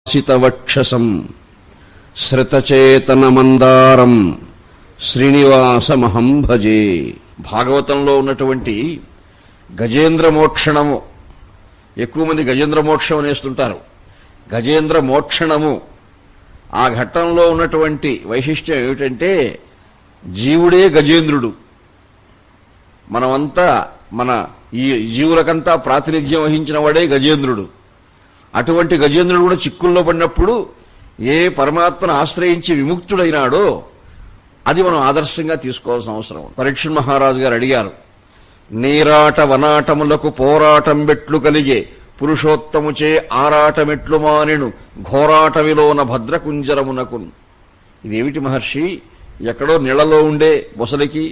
సితవక్షసం శ్రితచేతనమందారం శ్రీనివాసమహం భజే. భాగవతంలో ఉన్నటువంటి గజేంద్ర మోక్షణము, ఎక్కువ మంది గజేంద్ర మోక్షం అనేస్తుంటారు. గజేంద్ర మోక్షణము ఆ ఘట్టంలో ఉన్నటువంటి వైశిష్ట్యం ఏమిటంటే, జీవుడే గజేంద్రుడు. మనమంతా మన ఈ జీవులకంతా ప్రాతినిధ్యం వహించిన వాడే గజేంద్రుడు. అటువంటి గజేంద్రుడు కూడా చిక్కుల్లో పడినప్పుడు ఏ పరమాత్మను ఆశ్రయించి విముక్తుడైనాడో అది మనం ఆదర్శంగా తీసుకోవాల్సిన అవసరం. పరీక్ష మహారాజు గారు అడిగారు, నీరాట వనాటములకు పోరాటం బెట్లు కలిగే పురుషోత్తముచే ఆరాటమెట్లు మానెను ఘోరాటవిలోన భద్రకుంజరమునకు. ఇదేమిటి మహర్షి, ఎక్కడో నీళ్లలో ఉండే బొసలికి,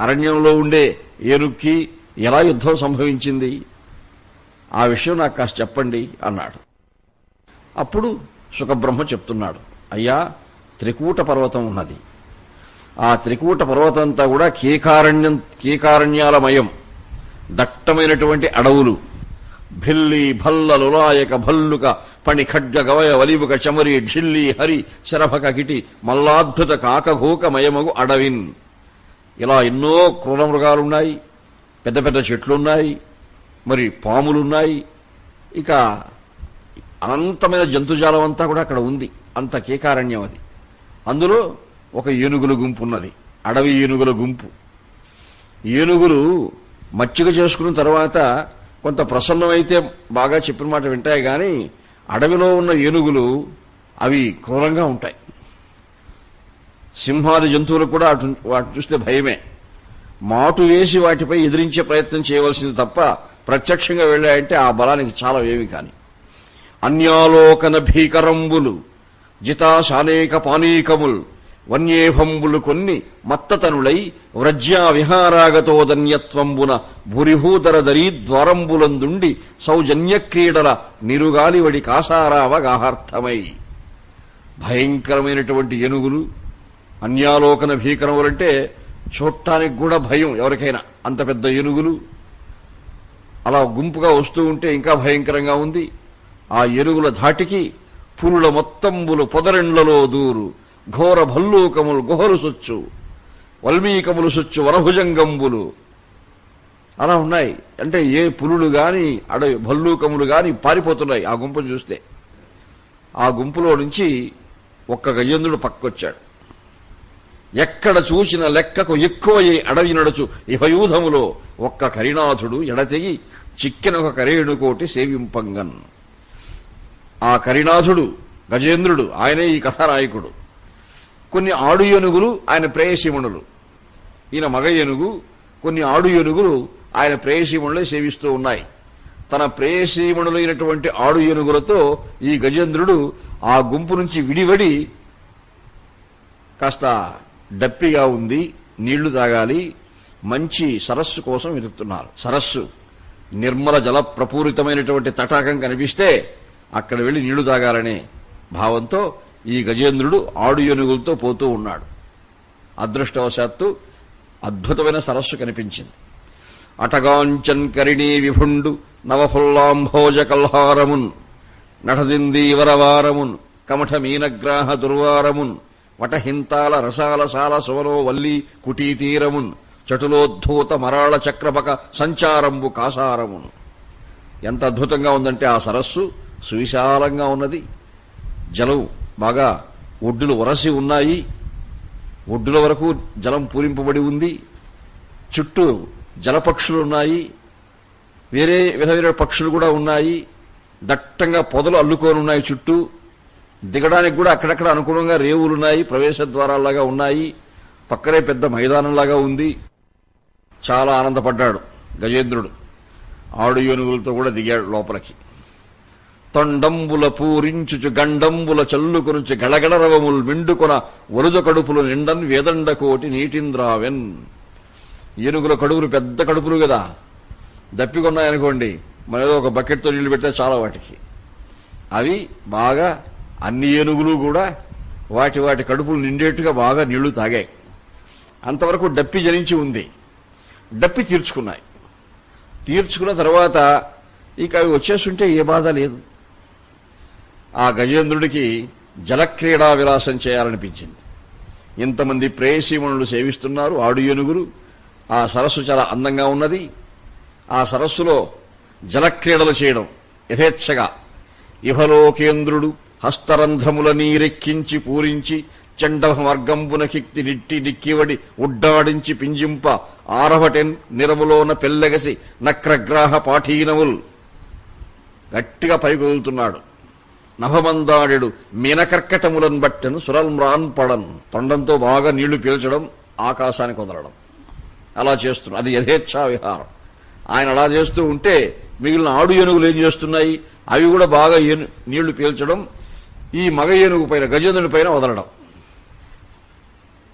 అరణ్యంలో ఉండే ఏనుక్కి ఎలా యుద్ధం సంభవించింది? ఆ విషయం నాకు కాస్త చెప్పండి అన్నాడు. అప్పుడు సుఖబ్రహ్మ చెప్తున్నాడు, అయ్యా, త్రికూట పర్వతం ఉన్నది. ఆ త్రికూట పర్వతం అంతా కూడా కీకారణ్యాలమయం, దట్టమైనటువంటి అడవులు. భిల్లి భల్ల లులాయక భల్లుక పణి ఖడ్గ గవయ వలిబుక చమరి ఢిల్లి హరి శరభక కిటి మల్లాద్భుత కాకఘోకమయమగు అడవిన్. ఇలా ఎన్నో క్రూర మృగాలున్నాయి, పెద్ద పెద్ద చెట్లున్నాయి, మరి పాములున్నాయి, ఇక అనంతమైన జంతుజాలం అంతా కూడా అక్కడ ఉంది. అంత కీకారణ్యం అది. అందులో ఒక ఏనుగుల గుంపు ఉన్నది, అడవి ఏనుగుల గుంపు. ఏనుగులు మచ్చిక చేసుకున్న తర్వాత కొంత ప్రసన్నమైతే బాగా చెప్పిన మాట వింటాయి, కానీ అడవిలో ఉన్న ఏనుగులు అవి క్రూరంగా ఉంటాయి. సింహాది జంతువులకు కూడా వాటిని చూస్తే భయమే. మాటు వేసి వాటిపై ఎదిరించే ప్రయత్నం చేయవలసింది తప్ప ప్రత్యక్షంగా వెళ్ళాయంటే ఆ బలానికి చాలా ఏమి కాని. అన్యాలోకన భీకరంబులు జితాశానేక పానీకముల్ వన్యేభంబులు కొన్ని మత్తతనులై వ్రజ్యా విహారాగతోదన్యత్వంబున భురిభూతర దరీద్వారంబులందుండి సౌజన్య క్రీడల నిరుగాలివడి కాసారావగాహార్థమై. భయంకరమైనటువంటి ఏనుగులు, అన్యాలోకన భీకరములంటే చూడటానికి కూడా భయం ఎవరికైనా. అంత పెద్ద ఏనుగులు అలా గుంపుగా వస్తూ ఉంటే ఇంకా భయంకరంగా ఉంది. ఆ ఏనుగుల ధాటికి పులుల మొత్తంబులు పొదరెండ్లలో దూరు ఘోర భల్లూకములు గుహలు సొచ్చు వల్మీకములు సొచ్చు వనభుజంగంబులు అలా ఉన్నాయి. అంటే ఏ పులులు గాని అడవి భల్లూకములు గాని పారిపోతున్నాయి ఆ గుంపును చూస్తే. ఆ గుంపులో నుంచి ఒక్క గజేంద్రుడు పక్కొచ్చాడు. ఎక్కడ చూసిన లెక్కకు ఎక్కువ అడవి నడుచు ఇహయూధములో ఒక్క కరినాథుడు ఎడతెగి చిక్కిన ఒక కరేణుకోటి సేవింపంగన్. ఆ కరినాథుడు గజేంద్రుడు, ఆయనే ఈ కథానాయకుడు. కొన్ని ఆడు ఏనుగులు ఆయన ప్రేయసీమణులు, ఈయన మగ ఏనుగు. కొన్ని ఆడు ఏనుగులు ఆయన ప్రేయసీమణులే సేవిస్తూ ఉన్నాయి. తన ప్రేయసీమణులైనటువంటి ఆడు ఏనుగులతో ఈ గజేంద్రుడు ఆ గుంపు నుంచి విడివడి కాస్త డప్పిగా ఉంది, నీళ్లు తాగాలి, మంచి సరస్సు కోసం వెతుకుతున్నారు. సరస్సు నిర్మల జల ప్రపూరితమైనటువంటి తటాకం కనిపిస్తే అక్కడ వెళ్లి నీళ్లు తాగాలనే భావంతో ఈ గజేంద్రుడు ఆడు ఏనుగులతో పోతూ ఉన్నాడు. అదృష్టవశాత్తు అద్భుతమైన సరస్సు కనిపించింది. అటగాంచన్ కరిణీ విభుండు నవఫుల్లాంభోజ కల్హారమున్ నఠదిందీవరవారమున్ కమఠ మీనగ్రాహ దుర్వారమున్ వటహింతాల రసాల సాల సువరో వల్లి కుటీతీరమున్ చటులోద్ధూత మరాళ చక్రపక సంచారంబు కాసారమున్. ఎంత అద్భుతంగా ఉందంటే ఆ సరస్సు సువిశాలంగా ఉన్నది. జలం బాగా ఒడ్డులు వరసి ఉన్నాయి, ఒడ్డుల వరకు జలం పూరింపబడి ఉంది. చుట్టూ జలపక్షులున్నాయి, వేరే విధమైన పక్షులు కూడా ఉన్నాయి. దట్టంగా పొదలు అల్లుకోనున్నాయి చుట్టూ. దిగడానికి కూడా అక్కడక్కడ అనుకూలంగా రేవులున్నాయి, ప్రవేశ ద్వారాల్లాగా ఉన్నాయి. పక్కనే పెద్ద మైదానంలాగా ఉంది. చాలా ఆనందపడ్డాడు గజేంద్రుడు. ఆడు ఏనుగులతో కూడా దిగాడు లోపలికి. తొండంబుల పూరించుచు గండంబుల చల్లుకొనుచు గళగళరవములు మిండుకొన ఒలుజ కడుపులు నిండన్ వేదండ కోటి నీటింద్రావెన్. ఏనుగుల కడుపులు పెద్ద కడుపులు కదా, దప్పికొన్నాయనుకోండి, మన ఏదో ఒక బకెట్తో నీళ్లు పెడితే చాలా వాటికి. అవి బాగా అన్ని ఏనుగులు కూడా వాటి వాటి కడుపులు నిండేట్టుగా బాగా నీళ్లు తాగాయి. అంతవరకు డప్పి జనించి ఉంది. డప్పి తీర్చుకున్నాయి. తీర్చుకున్న తర్వాత ఇక అవి వచ్చేస్తుంటే ఏ బాధ లేదు. ఆ గజేంద్రుడికి జలక్రీడా విలాసం చేయాలనిపించింది. ఇంతమంది ప్రేయసీమణులు సేవిస్తున్నారు, ఆడు ఏనుగులు. ఆ సరస్సు చాలా అందంగా ఉన్నది. ఆ సరస్సులో జలక్రీడలు చేయడం యథేచ్ఛగా. ఇహలోకేంద్రుడు హస్తరంధ్రముల నీరెక్కించి పూరించి చండవర్గంబునకిక్తి నిట్టి నిక్కివడి ఉడ్డాడించి పింజింప ఆరవటెన్ నిరములోన పెల్లెగసి నక్రగ్రాహ పాఠీనముల్. గట్టిగా పైకొదులుతున్నాడు. నభమందాడెడు మీనకర్కటములను బట్టెను సురల్మ్రాన్ పడన్. తొండంతో బాగా నీళ్లు పీల్చడం, ఆకాశానికి వదలడం, అలా చేస్తున్నాడు. అది యథేచ్ఛా విహారం. ఆయన అలా చేస్తూ ఉంటే మిగిలిన ఆడు ఏనుగులు ఏం చేస్తున్నాయి? అవి కూడా బాగా నీళ్లు పీల్చడం, ఈ మగ ఏనుగు పైన గజేంద్రుడి పైన వదలడం,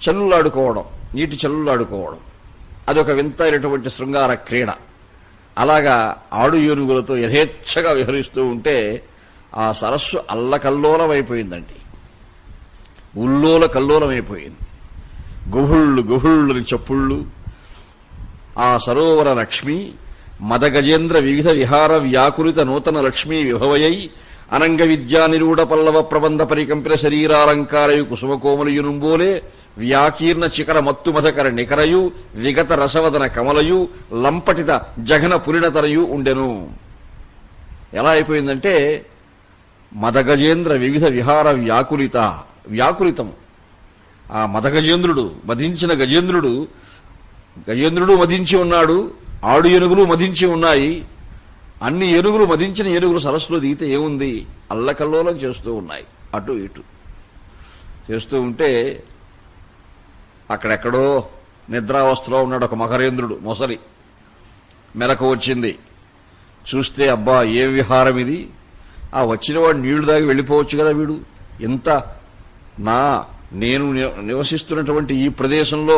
చల్లులాడుకోవడం, నీటి చల్లులాడుకోవడం. అదొక వింతైనటువంటి శృంగార క్రీడ. అలాగా ఆడు ఏనుగులతో యథేచ్ఛగా విహరిస్తూ ఉంటే ఆ సరస్సు అల్లకల్లోలమైపోయిందండి. ఉల్లోల కల్లోలమైపోయింది. గుహుళ్ళు గుహుళ్ళని చెప్పుళ్ళు. ఆ సరోవర లక్ష్మి మదగజేంద్ర వివిధ విహార వ్యాకులిత నూతన లక్ష్మీ విభవయై అనంగ విద్యా నిరూఢ పల్లవ ప్రబంధ పరికంపిన శరీరాలంకారయు కుసుమకోమలయునుంబోలే వ్యాకీర్ణ చికర మత్తు మధకర నికరయు విగత రసవదన కమలయు లంపటిత జఘన పురిణతరయు ఉండెను. ఎలా అయిపోయిందంటే మదగజేంద్ర వివిధ విహార వ్యాకులితం. ఆ మదగజేంద్రుడు మదించిన గజేంద్రుడు మదించి ఉన్నాడు, ఆడు ఏనుగులు మదించి ఉన్నాయి. అన్ని ఏనుగులు మదించిన ఏనుగులు సరస్సులో దిగితే ఏముంది? అల్లకల్లోలం చేస్తూ ఉన్నాయి. అటు ఇటు చేస్తూ ఉంటే అక్కడెక్కడో నిద్రావస్థలో ఉన్నాడు ఒక మకరేంద్రుడు, మొసలి. మెలకు వచ్చింది. చూస్తే అబ్బా ఏం విహారం ఇది! ఆ వచ్చినవాడు నీళ్లు దాగి వెళ్ళిపోవచ్చు కదా వీడు. ఇంత నేను నివసిస్తున్నటువంటి ఈ ప్రదేశంలో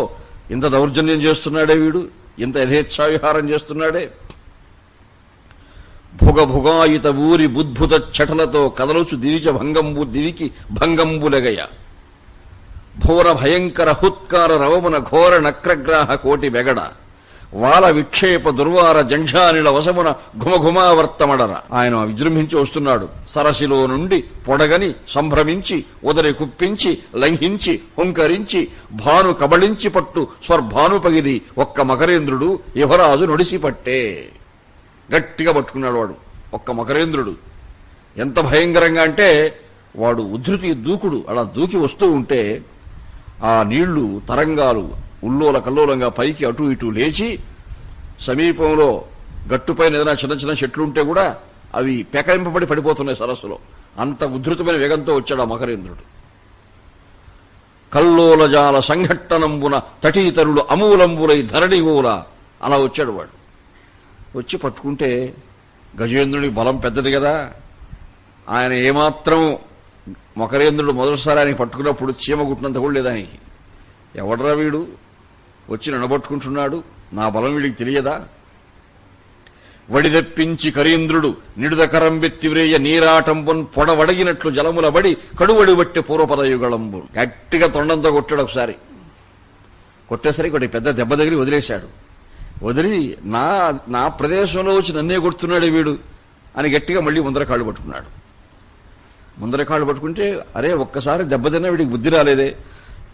ఇంత దౌర్జన్యం చేస్తున్నాడే వీడు, ఇంత యథేచ్ఛా విహారం చేస్తున్నాడే. భుగాయిత ఊరి బుద్భుత చటలతో కదలుచు దివికి భంగంబులగయ భోర భయంకర హుత్కార రవమున ఘోర నక్రగ్రాహ కోటి బెగడ వాల విక్షేప దుర్వార జంఝానిల వశమున ఘుమఘుమావర్తమడర. ఆయన విజృంభించి వస్తున్నాడు. సరసిలో నుండి పొడగని సంభ్రమించి ఉదరి కుప్పించి లంఘించి హుంకరించి భాను కబళించి పట్టు స్వర్భానుపగిది ఒక్క మకరేంద్రుడు యువరాజు నొడిసి పట్టే. గట్టిగా పట్టుకున్నాడు వాడు ఒక్క మకరేంద్రుడు. ఎంత భయంకరంగా అంటే వాడు ఉద్ధృతి దూకుడు. అలా దూకి వస్తూ ఉంటే ఆ నీళ్లు తరంగాలు ఉల్లోల కల్లోలంగా పైకి అటు ఇటు లేచి సమీపంలో గట్టుపైన ఏదైనా చిన్న చిన్న చెట్లుంటే కూడా అవి పెకలింపబడి పడిపోతున్నాయి సరస్సులో. అంత ఉద్ధృతమైన వేగంతో వచ్చాడు ఆ మకరేంద్రుడు. కల్లోలజాల సంఘట్టనంబున తటీతరులు అమూలంబులై ధరణిగూల అలా వచ్చాడు వాడు. వచ్చి పట్టుకుంటే గజేంద్రుడికి బలం పెద్దది కదా. ఆయన ఏమాత్రం మకరేంద్రుడు మొదటిసారి ఆయన పట్టుకున్నప్పుడు చీమ గుట్టినంత కూడా లేదు ఆయనకి. ఎవడరా వీడు వచ్చి నడబట్టుకుంటున్నాడు, నా బలం వీడికి తెలియదా? వడిదెప్పించి కరీంద్రుడు నిడుద కరంబెత్తివ్రేయ నీరాటంబున్ పొడవడగినట్లు జలములబడి కడువడి బట్టి పూర్వపదయుగళంబు. గట్టిగా తొండంతో కొట్టాడు ఒకసారి. కొట్టేసరికి ఒకటి పెద్ద దెబ్బ తగిలి వదిలేశాడు. వదిలి నా ప్రదేశంలో వచ్చి నన్నే కొడుతున్నాడు వీడు అని గట్టిగా మళ్లీ ముందర కాళ్ళు పట్టుకున్నాడు. ముందర కాళ్ళు పట్టుకుంటే అరే ఒక్కసారి దెబ్బతిన్నా వీడికి బుద్ధి రాలేదే.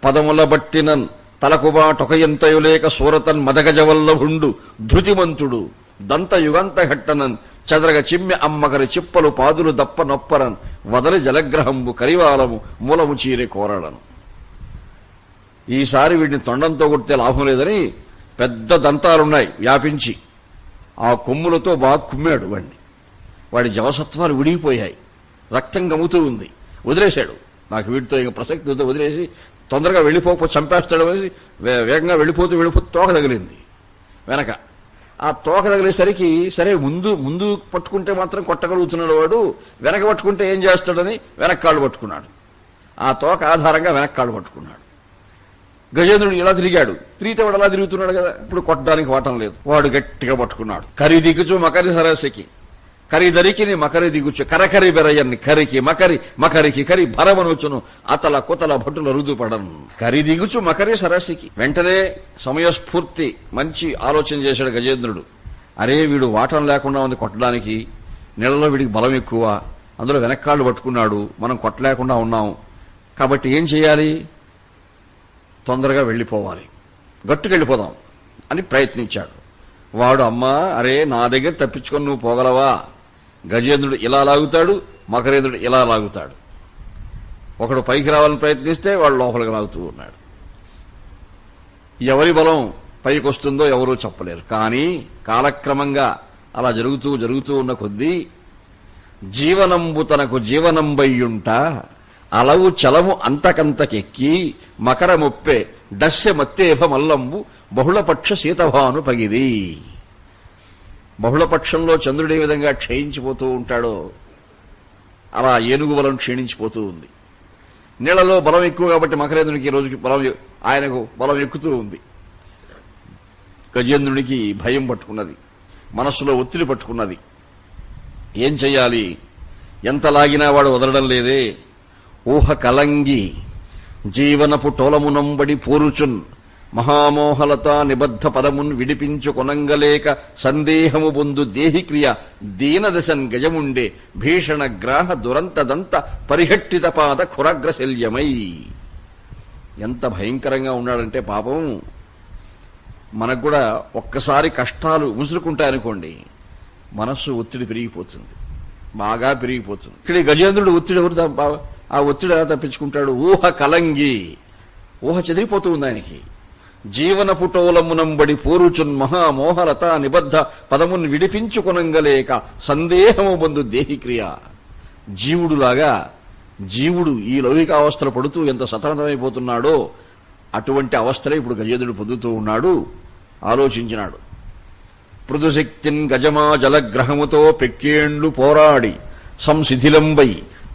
పదముల బట్టినన్ తలకుబాటొకయంతయులేక సూరతన్ మదగజవల్లభుండు ధృతిమంతుడు దంత యుగంత ఘట్టనన్ చదరగ చిమ్మె అమ్మకరి చిప్పలు పాదులు దప్ప నొప్పరన్ వదలి జలగ్రహంబు కరివాలము మూలము చీరె కోరడను. ఈసారి వీడిని తొండంతో కొడితే లాభం లేదని పెద్ద దంతాలున్నాయి వ్యాపించి ఆ కొమ్ములతో బాగా కుమ్మాడు వాడిని. వాడి జవసత్వాలు విడిగిపోయాయి, రక్తం గమ్ముతూ ఉంది. వదిలేశాడు. నాకు వీటితో ఇక ప్రసక్తితో వదిలేసి తొందరగా వెళ్ళిపోకపోతే చంపేస్తాడు అనేసి వేగంగా వెళ్ళిపోతూ తోక తగిలింది వెనక. ఆ తోక తగిలేసరికి సరే ముందు పట్టుకుంటే మాత్రం కొట్టగలుగుతున్నాడు వాడు, వెనక పట్టుకుంటే ఏం చేస్తాడని వెనక కాళ్ళు పట్టుకున్నాడు. ఆ తోక ఆధారంగా వెనక కాళ్ళు పట్టుకున్నాడు. గజేంద్రుడు ఇలా తిరిగాడు. తిరిగితే వాడు అలా తిరుగుతున్నాడు కదా, ఇప్పుడు కొట్టడానికి వాటం లేదు. వాడు గట్టిగా పట్టుకున్నాడు. కరి దిగుచు మకరి సరస్సుకి కరి దరికిని మకరి దిగుచు కరకరి బెరయన్ని కరికి మకరికి కరి భరమనొచ్చును అతల కుతల భటుల రుదుపడను. కరి దిగుచు మకరి సరస్సుకి వెంటనే సమయస్ఫూర్తి మంచి ఆలోచన చేశాడు గజేంద్రుడు. అరే వీడు వాటం లేకుండా ఉంది కొట్టడానికి, నీళ్లలో వీడికి బలం ఎక్కువ, అందులో వెనక్కాళ్ళు పట్టుకున్నాడు. మనం కొట్టలేకుండా ఉన్నాం. కాబట్టి ఏం చేయాలి? తొందరగా వెళ్ళిపోవాలి, గట్టుకెళ్ళిపోదాం అని ప్రయత్నించాడు. వాడు అమ్మా అరే నా దగ్గర తప్పించుకొని నువ్వు పోగలవా? గజేంద్రుడు ఇలా లాగుతాడు, మకరేంద్రుడు ఇలా లాగుతాడు. ఒకడు పైకి రావాలని ప్రయత్నిస్తే వాడు లోపలికి లాగుతూ ఉన్నాడు. ఎవరి బలం పైకి వస్తుందో ఎవరూ చెప్పలేరు. కానీ కాలక్రమంగా అలా జరుగుతూ జరుగుతూ ఉన్న కొద్దీ జీవనంబు తనకు జీవనంబయ్యుంట అలవు చలము అంతకంతకెక్కి మకరముప్పే డస్సె మత్తేభ మల్లంబు బహుళపక్ష శీతభాను పగిది. బహుళపక్షంలో చంద్రుడు ఏ విధంగా క్షయించిపోతూ ఉంటాడో అలా ఏనుగు బలం క్షీణించిపోతూ ఉంది. నీళ్లలో బలం ఎక్కువ కాబట్టి మకరేంద్రునికి రోజుకి ఆయనకు బలం ఎక్కుతూ ఉంది. గజేంద్రునికి భయం పట్టుకున్నది, మనస్సులో ఒత్తిడి పట్టుకున్నది. ఏం చెయ్యాలి? ఎంత లాగినా వాడు వదలడం లేదే. ఊహ కలంగి జీవనపు టోలమునంబడి పోరుచున్ మహామోహలత నిబద్ధ పదమున్ విడిపించు కొనంగలేక సందేహము బొందు దేహిక్రియ దీనదశన్ గజముండే భీషణ గ్రాహ దురంతదంత పరిహట్టిత పాద ఖురగ్రశల్యమై. ఎంత భయంకరంగా ఉన్నాడంటే పాపం మనకు కూడా ఒక్కసారి కష్టాలు ముసురుకుంటాయనుకోండి, మనస్సు ఒత్తిడి పెరిగిపోతుంది, బాగా పెరిగిపోతుంది. ఇక్కడ గజేంద్రుడు ఒత్తిడి ఆ ఒత్తిడి ఎలా తప్పించుకుంటాడు? ఊహ కలంగి, ఊహ చెదిరిపోతూ ఉంది ఆయనకి. జీవన పుటోలమునంబడి పోరుచున్ మహామోహలత నిబద్ధ పదమున్ విడిపించుకొనంగలేక సందేహము బంధు దేహిక్రియ. జీవుడులాగా జీవుడు ఈ లౌకికావస్థలు పడుతూ ఎంత సతమతమైపోతున్నాడో అటువంటి అవస్థలే ఇప్పుడు గజేంద్రుడు పొందుతూ ఉన్నాడు. ఆలోచించినాడు. పృథుశక్తిన్ గజమా జలగ్రహముతో పెక్కేండ్లు పోరాడి సంశిథిలంబై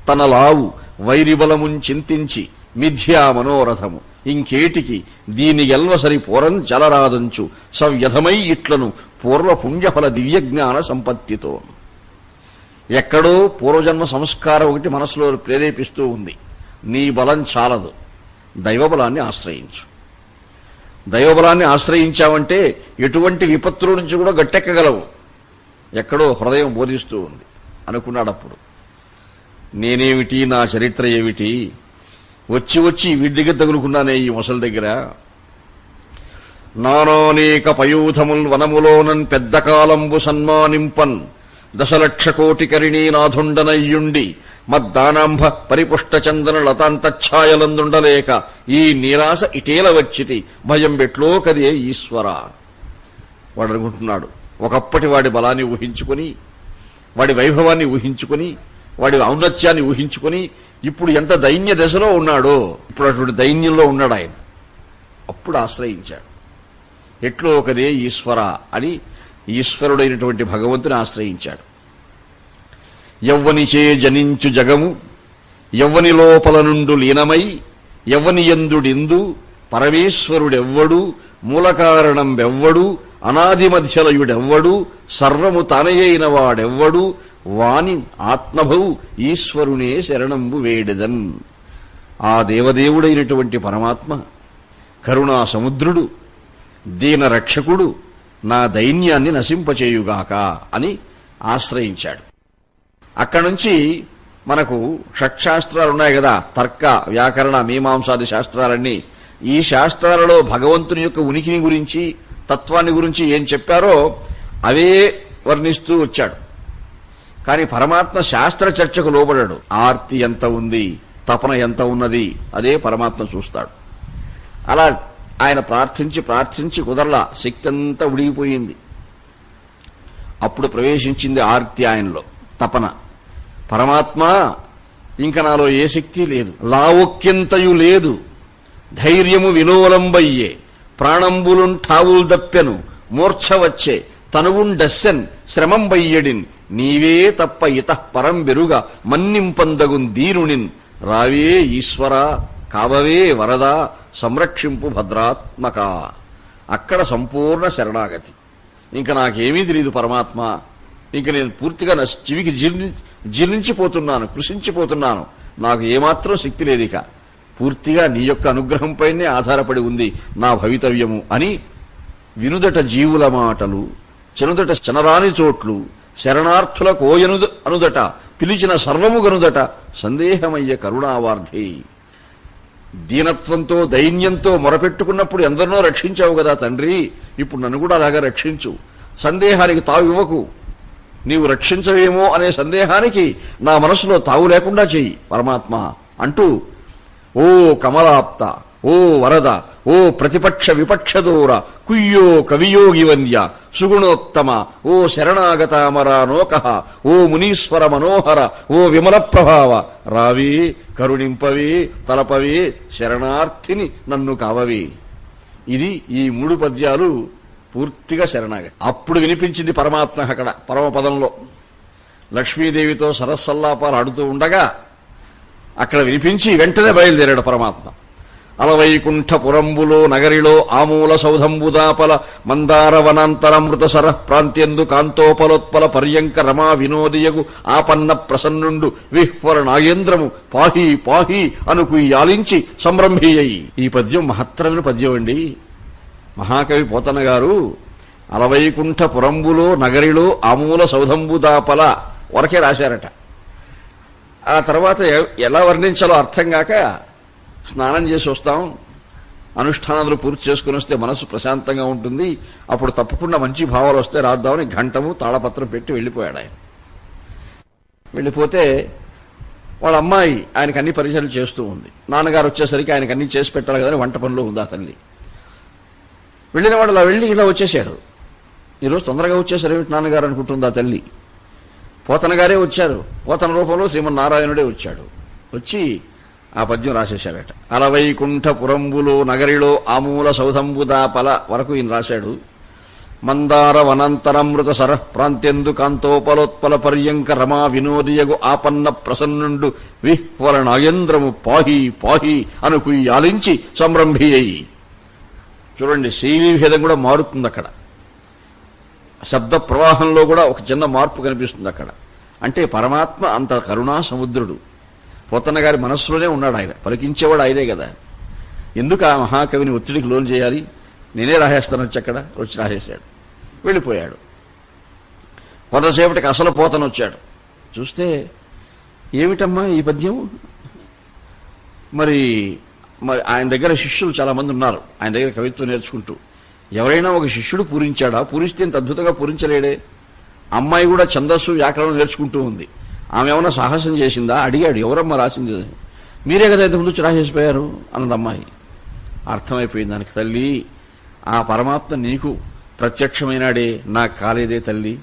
తన లావు వైరిబలమున్ చింతించి మిథ్యా మనోరథము ఇంకేటికి దీని ఎల్వసరి పోరం చలరాదంచు సవ్యధమై ఇట్లను పూర్వ పుణ్యఫల దివ్యజ్ఞాన సంపత్తితో. ఎక్కడో పూర్వజన్మ సంస్కారం ఒకటి మనసులో ప్రేరేపిస్తూ ఉంది. నీ బలం చాలదు, దైవబలాన్ని ఆశ్రయించు. దైవబలాన్ని ఆశ్రయించావంటే ఎటువంటి విపత్తుల నుంచి కూడా గట్టెక్కగలవు. ఎక్కడో హృదయం బోధిస్తూ ఉంది అనుకున్నాడప్పుడు. నేనేమిటి, నా చరిత్ర ఏమిటి, వచ్చి వచ్చి వీడి దగ్గర తగులుకున్నానే ఈ మొసలి దగ్గర. నానానేక పయూధముల్ వనములోనన్ పెద్ద కాలంబు సన్మానింపన్ దశలక్ష కోటి కరిణీనాథుండనయ్యుండి మద్దానాంభ పరిపుష్ట చందన లతాంతఛాయలందుండలేక ఈ నీరాశ ఇటేల వచ్చితి భయం బెట్లో కదే ఈశ్వర. వాడు అనుకుంటున్నాడు, ఒకప్పటి వాడి బలాన్ని ఊహించుకొని, వాడి వైభవాన్ని ఊహించుకొని, వాడి ఔన్నత్యాన్ని ఊహించుకొని ఇప్పుడు ఎంత దైన్య దశలో ఉన్నాడో. ఇప్పుడు అటువంటి దైన్యంలో ఉన్నాడు ఆయన. అప్పుడు ఆశ్రయించాడు. ఎట్లో ఒకదే ఈశ్వర అని ఈశ్వరుడైనటువంటి భగవంతుని ఆశ్రయించాడు. యవ్వనిచే జనించు జగము యవ్వని లోపల నుండు లీనమై యవ్వని యందుడిందు పరమేశ్వరుడెవ్వడు మూలకారణం వెవ్వడు అనాది మధ్యలయుడెవ్వడు సర్వము తానయైన వాడెవ్వడు వాని ఆత్మభవు ఈశ్వరునే శరణంబు వేడెదన్. ఆ దేవదేవుడైనటువంటి పరమాత్మ కరుణా సముద్రుడు, దీన రక్షకుడు, నా దైన్యాన్ని నశింపచేయుగాక అని ఆశ్రయించాడు. అక్కడి నుంచి మనకు షట్శాస్త్రాలున్నాయి కదా, తర్క వ్యాకరణ మీమాంసాది శాస్త్రాలన్నీ. ఈ శాస్త్రాలలో భగవంతుని యొక్క ఉనికిని గురించి తత్వాన్ని గురించి ఏం చెప్పారో అవే వర్ణిస్తూ వచ్చాడు. కానీ పరమాత్మ శాస్త్ర చర్చకు లోబడాడు. ఆర్తి ఎంత ఉంది, తపన ఎంత ఉన్నది, అదే పరమాత్మ చూస్తాడు. అలా ఆయన ప్రార్థించి ప్రార్థించి కుదరలా, శక్తి అంతా ఉడిగిపోయింది. అప్పుడు ప్రవేశించింది ఆర్తి ఆయనలో, తపన. పరమాత్మ ఇంక నాలో ఏ శక్తి లేదు, లావొక్కింతయు లేదు, ధైర్యము విలోలంబయ్యే ప్రాణంబులున్ ఠావుల్ దప్పెను మూర్ఛ వచ్చే తనువుండస్సెన్ శ్రమంబయ్యడిన్ నీవే తప్ప ఇతః పరం బెరుగ మన్నింపందగున్ దీనునిన్ రావే ఈశ్వర కావవే వరద సంరక్షింపు భద్రాత్మక. అక్కడ సంపూర్ణ శరణాగతి. ఇంకా నాకేమీ తెలియదు పరమాత్మ, ఇంక నేను పూర్తిగా నా చెవికి జీర్ణించిపోతున్నాను, కృషించిపోతున్నాను, నాకు ఏమాత్రం శక్తి లేదు, ఇక పూర్తిగా నీ యొక్క అనుగ్రహంపైనే ఆధారపడి ఉంది నా భవితవ్యము అని వినుదట జీవుల మాటలు, చెనుదట చనరాని చోట్లు శరణార్థుల కోయను అనుదట, పిలిచిన సర్వము గనుదట, సందేహమయ్య కరుణావార్ధి. దీనత్వంతో దైన్యంతో మొరపెట్టుకున్నప్పుడు ఎందరినో రక్షించావు కదా తండ్రి, ఇప్పుడు నన్ను కూడా అలాగా రక్షించు. సందేహానికి తావివ్వకు. నీవు రక్షించవేమో అనే సందేహానికి నా మనసులో తావు లేకుండా చెయ్యి పరమాత్మ అంటూ, ఓ కమలాప్త, ఓ వరద, ఓ ప్రతిపక్ష విపక్షదూర, కుయ్యో కవియోగివన్య, సుగుణోత్తమ, ఓ శరణాగతామరానోక, ఓ మునీశ్వర మనోహర, ఓ విమల ప్రభావ, రావే కరుణింపవే తలపవే, శరణార్థిని నన్ను కావవే. ఇది ఈ 3 పద్యాలు పూర్తిగా శరణాగతి. అప్పుడు వినిపించింది పరమాత్మ అక్కడ పరమపదంలో లక్ష్మీదేవితో సరస్సల్లాపాలు ఆడుతూ ఉండగా అక్కడ వినిపించి వెంటనే బయలుదేరాడు పరమాత్మ. అలవైకుంఠపురంబులో నగరిలో ఆమూల సౌధంబుదాపల మందార వనాంతరమృతసర ప్రాంత్యందు కాంతోపలోత్పల పర్యంక రమా వినోదియగు ఆపన్న ప్రసన్నుండు విహ్వర నాగేంద్రము పాహి పాహి అనుకుయ్యాలించి సంరంభీయయి. ఈ పద్యం మహత్తరమైన పద్యం అండి. మహాకవి పోతన గారు అలవైకుంఠపురంబులో నగరిలో ఆమూల సౌధంబుదాపల వరకే రాశారట. ఆ తర్వాత ఎలా వర్ణించాలో అర్థం కాక స్నానం చేసి వస్తాం, అనుష్ఠానాలు పూర్తి చేసుకుని వస్తే మనసు ప్రశాంతంగా ఉంటుంది, అప్పుడు తప్పకుండా మంచి భావాలు వస్తే రాద్దామని గంటము తాళపత్రం పెట్టి వెళ్లిపోయాడు ఆయన. వెళ్లిపోతే వాళ్ళ అమ్మాయి ఆయనకు అన్ని పరిచయాలు చేస్తూ ఉంది. నాన్నగారు వచ్చేసరికి ఆయనకు అన్ని చేసి పెట్టాలి కదా, వంట పనిలో ఉంది ఆ తల్లి. వెళ్లిన వాడు అలా వెళ్లి ఇలా వచ్చేశాడు. ఈరోజు తొందరగా వచ్చేసారు ఏమిటి నాన్నగారు అనుకుంటుంది ఆ తల్లి. పోతన గారే వచ్చారు. పోతన రూపంలో శ్రీమన్నారాయణుడే వచ్చాడు. వచ్చి ఆ పద్యం రాసేశాడట. అలవైకుంఠపురంబులో నగరిలో ఆమూల సౌధంబుదాపల వరకు ఈయన రాశాడు. మందార వనాంతరమృత సర ప్రాంత్యందు కాంతోపలోత్పల పర్యంక రమా వినోదియగు ఆపన్న ప్రసన్నుండు విహ్వర నాగేంద్రము పాహి పాహి అనుకుయ్యాలించి సంరంభీయయి. చూడండి, శైలీభేదం కూడా మారుతుంది అక్కడ. శబ్ద ప్రవాహంలో కూడా ఒక చిన్న మార్పు కనిపిస్తుంది అక్కడ. అంటే పరమాత్మ అంత కరుణా సముద్రుడు. పోతన్న గారి మనస్సులోనే ఉన్నాడు ఆయన, పలికించేవాడు ఆయనే కదా. ఎందుకు ఆ మహాకవిని ఒత్తిడికి లోన్ చేయాలి, నేనే రాసేస్తాను వచ్చి అక్కడ వచ్చి రాసేశాడు. వెళ్ళిపోయాడు. కొంతసేపటికి అసలు పోతన వచ్చాడు. చూస్తే ఏమిటమ్మా ఈ పద్యం? మరి ఆయన దగ్గర శిష్యులు చాలా మంది ఉన్నారు, ఆయన దగ్గర కవిత్వం నేర్చుకుంటూ. ఎవరైనా ఒక శిష్యుడు పూరించాడా? పూరిస్తే ఇంత అద్భుతంగా పూరించలేడే. అమ్మాయి కూడా ఛందస్సు వ్యాకరణం నేర్చుకుంటూ ఉంది. ఆమె ఏమైనా సాహసం చేసిందా? అడిగాడు, ఎవరమ్మా రాసింది? మీరే కదా ఇంత ముందు రాసేసిపోయారు అన్నది అమ్మాయి. అర్థమైపోయింది దానికి. తల్లి, ఆ పరమాత్మ నీకు ప్రత్యక్షమైనాడే, నాకు కాలేదే తల్లి.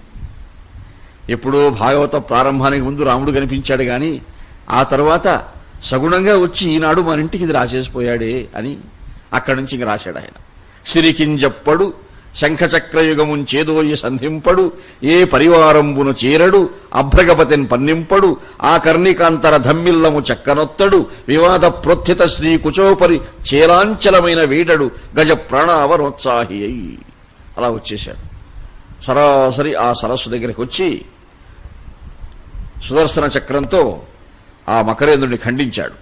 ఎప్పుడో భాగవత ప్రారంభానికి ముందు రాముడు కనిపించాడు గాని ఆ తర్వాత సగుణంగా వచ్చి ఈనాడు మన ఇంటికి ఇది రాసేసిపోయాడే అని అక్కడి నుంచి ఇంక రాశాడు ఆయన. సిరికింజప్పడు శంఖచక్రయుగముంచేదోయి సంధింపడు, ఏ పరివారంబును చేరడు అభ్రగపతిని పన్నింపడు, ఆ కర్ణికాంతర ధమ్మిల్లము చక్కనొత్తడు, వివాద ప్రోత్థిత శ్రీ కుచోపరి చేలాంచలమైన వీడడు గజ ప్రాణావరోత్సాహి అయి. అలా వచ్చేశాడు. సరాసరి ఆ సరస్సు దగ్గరికి వచ్చి సుదర్శన చక్రంతో ఆ మకరేంద్రుడిని ఖండించాడు.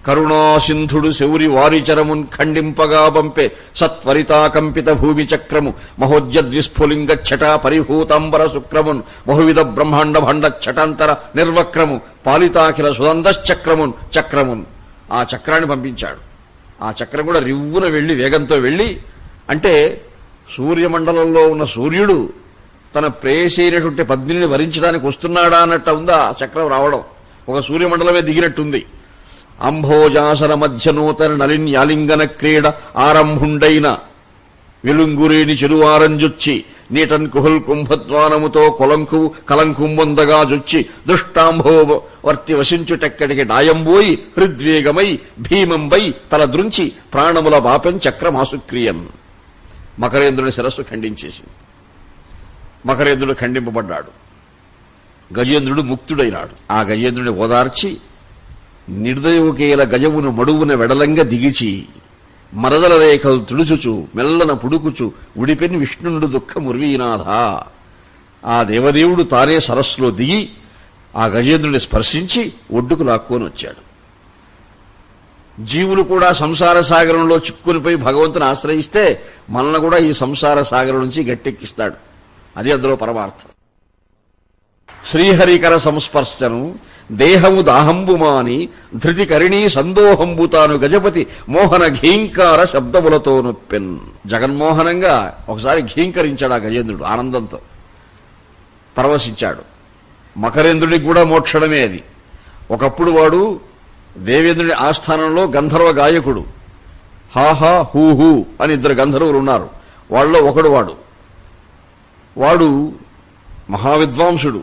కరుణాసింధుడు శౌరి వారిచరమున్ ఖండింపగా పంపే సత్వరితాకంపిత భూమి చక్రము మహోద్యద్విస్ఫులింగ ఛటా పరిభూతాంబర శుక్రమున్ బహువిధ బ్రహ్మాండ భండ ఛటాంతర నిర్వక్రము పాలితాఖిల సుదందశ్చక్రమున్ చక్రమున్. ఆ చక్రాన్ని పంపించాడు. ఆ చక్రం కూడా రివ్వున వెళ్లి వేగంతో వెళ్లి, అంటే సూర్యమండలంలో ఉన్న సూర్యుడు తన ప్రేయసి అయినటువంటి పద్మిని వరించడానికి వస్తున్నాడా అన్నట్టు ఉందా ఆ చక్రం రావడం. ఒక సూర్యమండలమే దిగినట్టుంది. అంభోజాసన మధ్య నూతన నలిన్యాలింగన క్రీడ ఆరంభుండైన వెలుంగురేని చెరువారంజొచ్చి నీటన్ కుహుల్ కుంభద్వానముతో కొలంకు కలంకుంబొందగా జొచ్చి దృష్టాంభోవర్తి వశించుటెక్కడికి డాయంబోయి హృద్వేగమై భీమంబై తల దృంచి ప్రాణముల బాపెన్ చక్రమాసుక్రియన్. మకరేంద్రుని శిరస్సు ఖండించేసి మకరేంద్రుడు ఖండింపబడ్డాడు. గజేంద్రుడు ముక్తుడైనాడు. ఆ గజేంద్రుని ఓదార్చి నిర్దయుకేల గజమును మడువున వెడలంగా దిగిచి మరదల రేఖలు తుడుచుచు మెల్లన పుడుకుచు ఉడిపెన్ విష్ణుండు దుఃఖముర్వీనాథ. ఆ దేవదేవుడు తానే సరస్సులో దిగి ఆ గజేంద్రుని స్పర్శించి ఒడ్డుకు లాక్కొని వచ్చాడు. జీవులు కూడా సంసార సాగరంలో చిక్కునిపోయి భగవంతుని ఆశ్రయిస్తే మనల్ని కూడా ఈ సంసార సాగరం నుంచి గట్టెక్కిస్తాడు. అది అందులో పరమార్థం. శ్రీహరికర సంస్పర్శను దేహము దాహంబుమాని ధృతికరిణీ సందోహంబు తాను గజపతి మోహన ఘీంకార శబ్దములతో నొప్పెన్. జగన్మోహనంగా ఒకసారి ఘీంకరించాడు ఆ గజేంద్రుడు, ఆనందంతో పరవశించాడు. మకరేంద్రుడికి కూడా మోక్షణమే అది. ఒకప్పుడు వాడు దేవేంద్రుడి ఆస్థానంలో గంధర్వ గాయకుడు. హాహా హూ హూ అని ఇద్దరు గంధర్వులు ఉన్నారు. వాళ్ళలో ఒకడు వాడు మహావిద్వాంసుడు.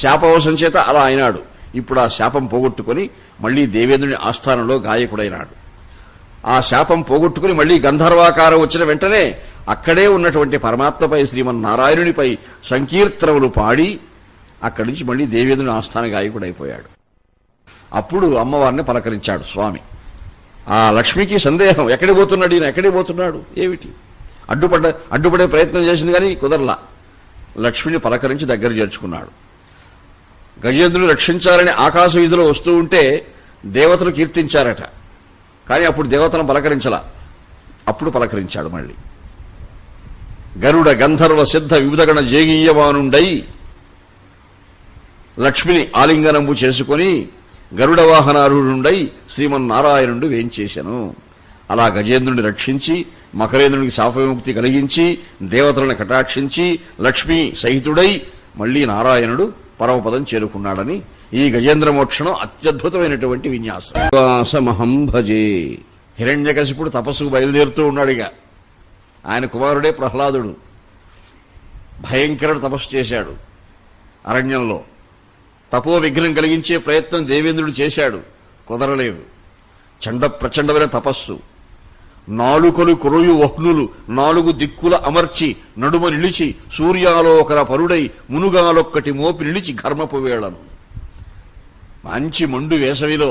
శాపవశం చేత అలా అయినాడు. ఇప్పుడు ఆ శాపం పోగొట్టుకుని మళ్లీ దేవేంద్రుని ఆస్థానంలో గాయకుడైనాడు. ఆ శాపం పోగొట్టుకుని మళ్లీ గంధర్వాకారం వచ్చిన వెంటనే అక్కడే ఉన్నటువంటి పరమాత్మపై శ్రీమన్నారాయణునిపై సంకీర్తనములు పాడి అక్కడి నుంచి మళ్లీ దేవేంద్రుని ఆస్థాన గాయకుడైపోయాడు. అప్పుడు అమ్మవారిని పలకరించాడు స్వామి. ఆ లక్ష్మికి సందేహం, ఎక్కడికి పోతున్నాడు ఈయన, ఎక్కడికి పోతున్నాడు, ఏమిటి అడ్డుపడే ప్రయత్నం చేసింది కానీ కుదరలా. లక్ష్మిని పలకరించి దగ్గర చేర్చుకున్నాడు. గజేంద్రుని రక్షించాలని ఆకాశ వీధిలో వస్తూ ఉంటే దేవతలు కీర్తించారట. కానీ అప్పుడు దేవతలను పలకరించలా. అప్పుడు పలకరించాడు మళ్ళీ. గరుడ గంధర్వ సిద్ధ వివిధగణ జేగీయవానుండై లక్ష్మిని ఆలింగనంబు చేసుకుని గరుడ వాహనారూఢుండై శ్రీమన్నారాయణుడు వేంచేశను. అలా గజేంద్రుని రక్షించి మకరేంద్రునికి శాపవిముక్తి కలిగించి దేవతలను కటాక్షించి లక్ష్మీ సహితుడై మళ్లీ నారాయణుడు పరమపదం చేరుకున్నాడని ఈ గజేంద్ర మోక్షణం అత్యద్భుతమైనటువంటి విన్యాసం. వాసమహం భజే. హిరణ్యకశిపుడు తపస్సుకు బయలుదేరుతూ ఉన్నాడుగా. ఆయన కుమారుడే ప్రహ్లాదుడు. భయంకరుడు తపస్సు చేశాడు అరణ్యంలో. తపో విఘ్నం కలిగించే ప్రయత్నం దేవేంద్రుడు చేశాడు, కుదరలేదు. ప్రచండమైన తపస్సు. నాలుకలు కురయు వహ్నులు 4 దిక్కుల అమర్చి నడుమ నిలిచి సూర్యాలోకర పరుడై మునుగాలొక్కటి మోపి నిలిచి ఘర్మపు వేళను. మంచి మండు వేసవిలో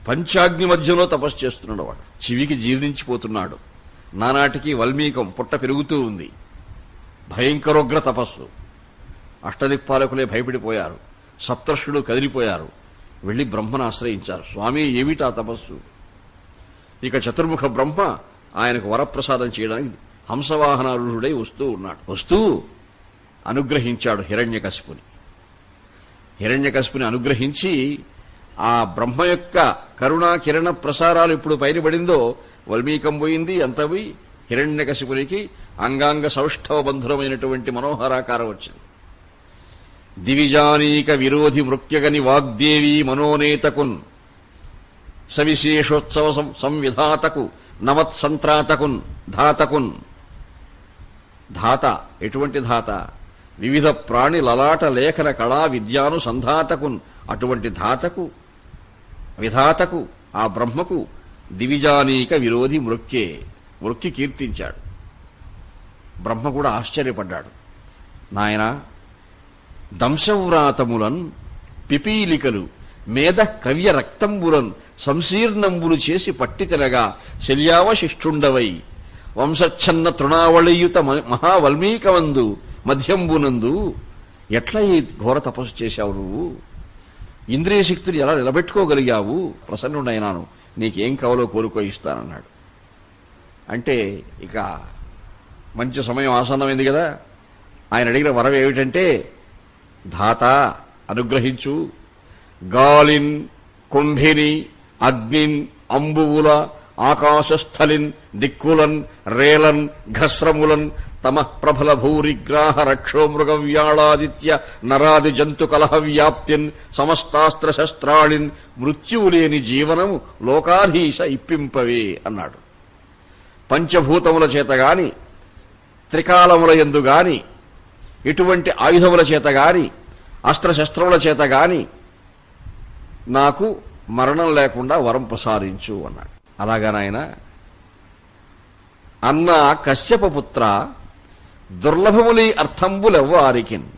పంచాగ్ని మధ్యలో తపస్సు చేస్తున్నాడు వాడు. చివికి జీర్ణించిపోతున్నాడు. నానాటికి వల్మీకం పుట్ట పెరుగుతూ ఉంది. భయంకరోగ్ర తపస్సు. అష్టదిక్పాలకులే భయపడిపోయారు. సప్తర్షులు కదిలిపోయారు. వెళ్లి బ్రహ్మను ఆశ్రయించారు. స్వామి, ఏమిటా తపస్సు? ఇక చతుర్ముఖ బ్రహ్మ ఆయనకు వరప్రసాదం చేయడానికి హంసవాహనారూఢుడై వస్తూ ఉన్నాడు. వస్తూ అనుగ్రహించాడు హిరణ్యకశిపుని. హిరణ్యకశిపుని అనుగ్రహించి ఆ బ్రహ్మ యొక్క కరుణా కిరణ ప్రసారాలు ఇప్పుడు పైన పడిందో వల్మీకం పోయింది. అంత పోయి హిరణ్యకశిపునికి అంగాంగ సౌష్ఠవ బంధురమైనటువంటి మనోహరాకారం వచ్చింది. దివిజానీక విరోధి మృక్యగని వాగ్దేవి మనోనేతకున్ సవిశేషోత్సవ సంవిధాతకు నమత్సంత్రాతకున్ ధాతకున్. ధాత ఎటువంటి ధాత? వివిధ ప్రాణి లలాట లేఖన కళా విద్యాను సంధాతకున్. అటువంటి ధాతకు విధాతకు ఆ బ్రహ్మకు దివిజానీక విరోధి మృక్కి కీర్తించాడు. బ్రహ్మ కూడా ఆశ్చర్యపడ్డాడు. నాయనా, దంశవ్రాతములన్ పిపీలికలు మేధ కవ్య రక్తంబులన్ సంశీర్ణంబులు చేసి పట్టితెనగా శల్యావశిష్ఠుండవై వంశచ్ఛన్న తృణావళియుత మహావల్మీకమందు మధ్యంబునందు ఎట్లా ఈ ఘోర తపస్సు చేశావు నువ్వు? ఇంద్రియ శక్తిని ఎలా నిలబెట్టుకోగలిగావు? ప్రసన్నుడైనాను, నీకేం కావాలో కోరుకో ఇస్తానన్నాడు. అంటే ఇక మంచి సమయం ఆసన్నమైంది కదా. ఆయన అడిగిన వరం ఏమిటంటే, ధాత అనుగ్రహించు. గాలిన్ కుంభిని అగ్నిన్ అంబువుల ఆకాశస్థలిన్ దిక్కులన్ రేలన్ ఘస్రములన్ తమ ప్రబల భూరిగ్రాహ రక్షోమృగ వ్యాళాదిత్య నరాది జంతు కలహ వ్యాప్తిన్ సమస్తాస్త్ర శస్త్రాళిన్ మృత్యువులేని జీవనము లోకాధీశ ఇప్పింపవే అన్నాడు. పంచభూతముల చేతగాని త్రికాలముల యందు గాని ఎటువంటి ఆయుధముల చేత గాని అస్త్రశస్త్రముల చేత గాని నాకు మరణం లేకుండా వరం ప్రసాదించు అన్నాడు. అలాగా నాయన, అన్న కశ్యపపుత్ర దుర్లభములి అర్థంబులెవ్వారికిన్.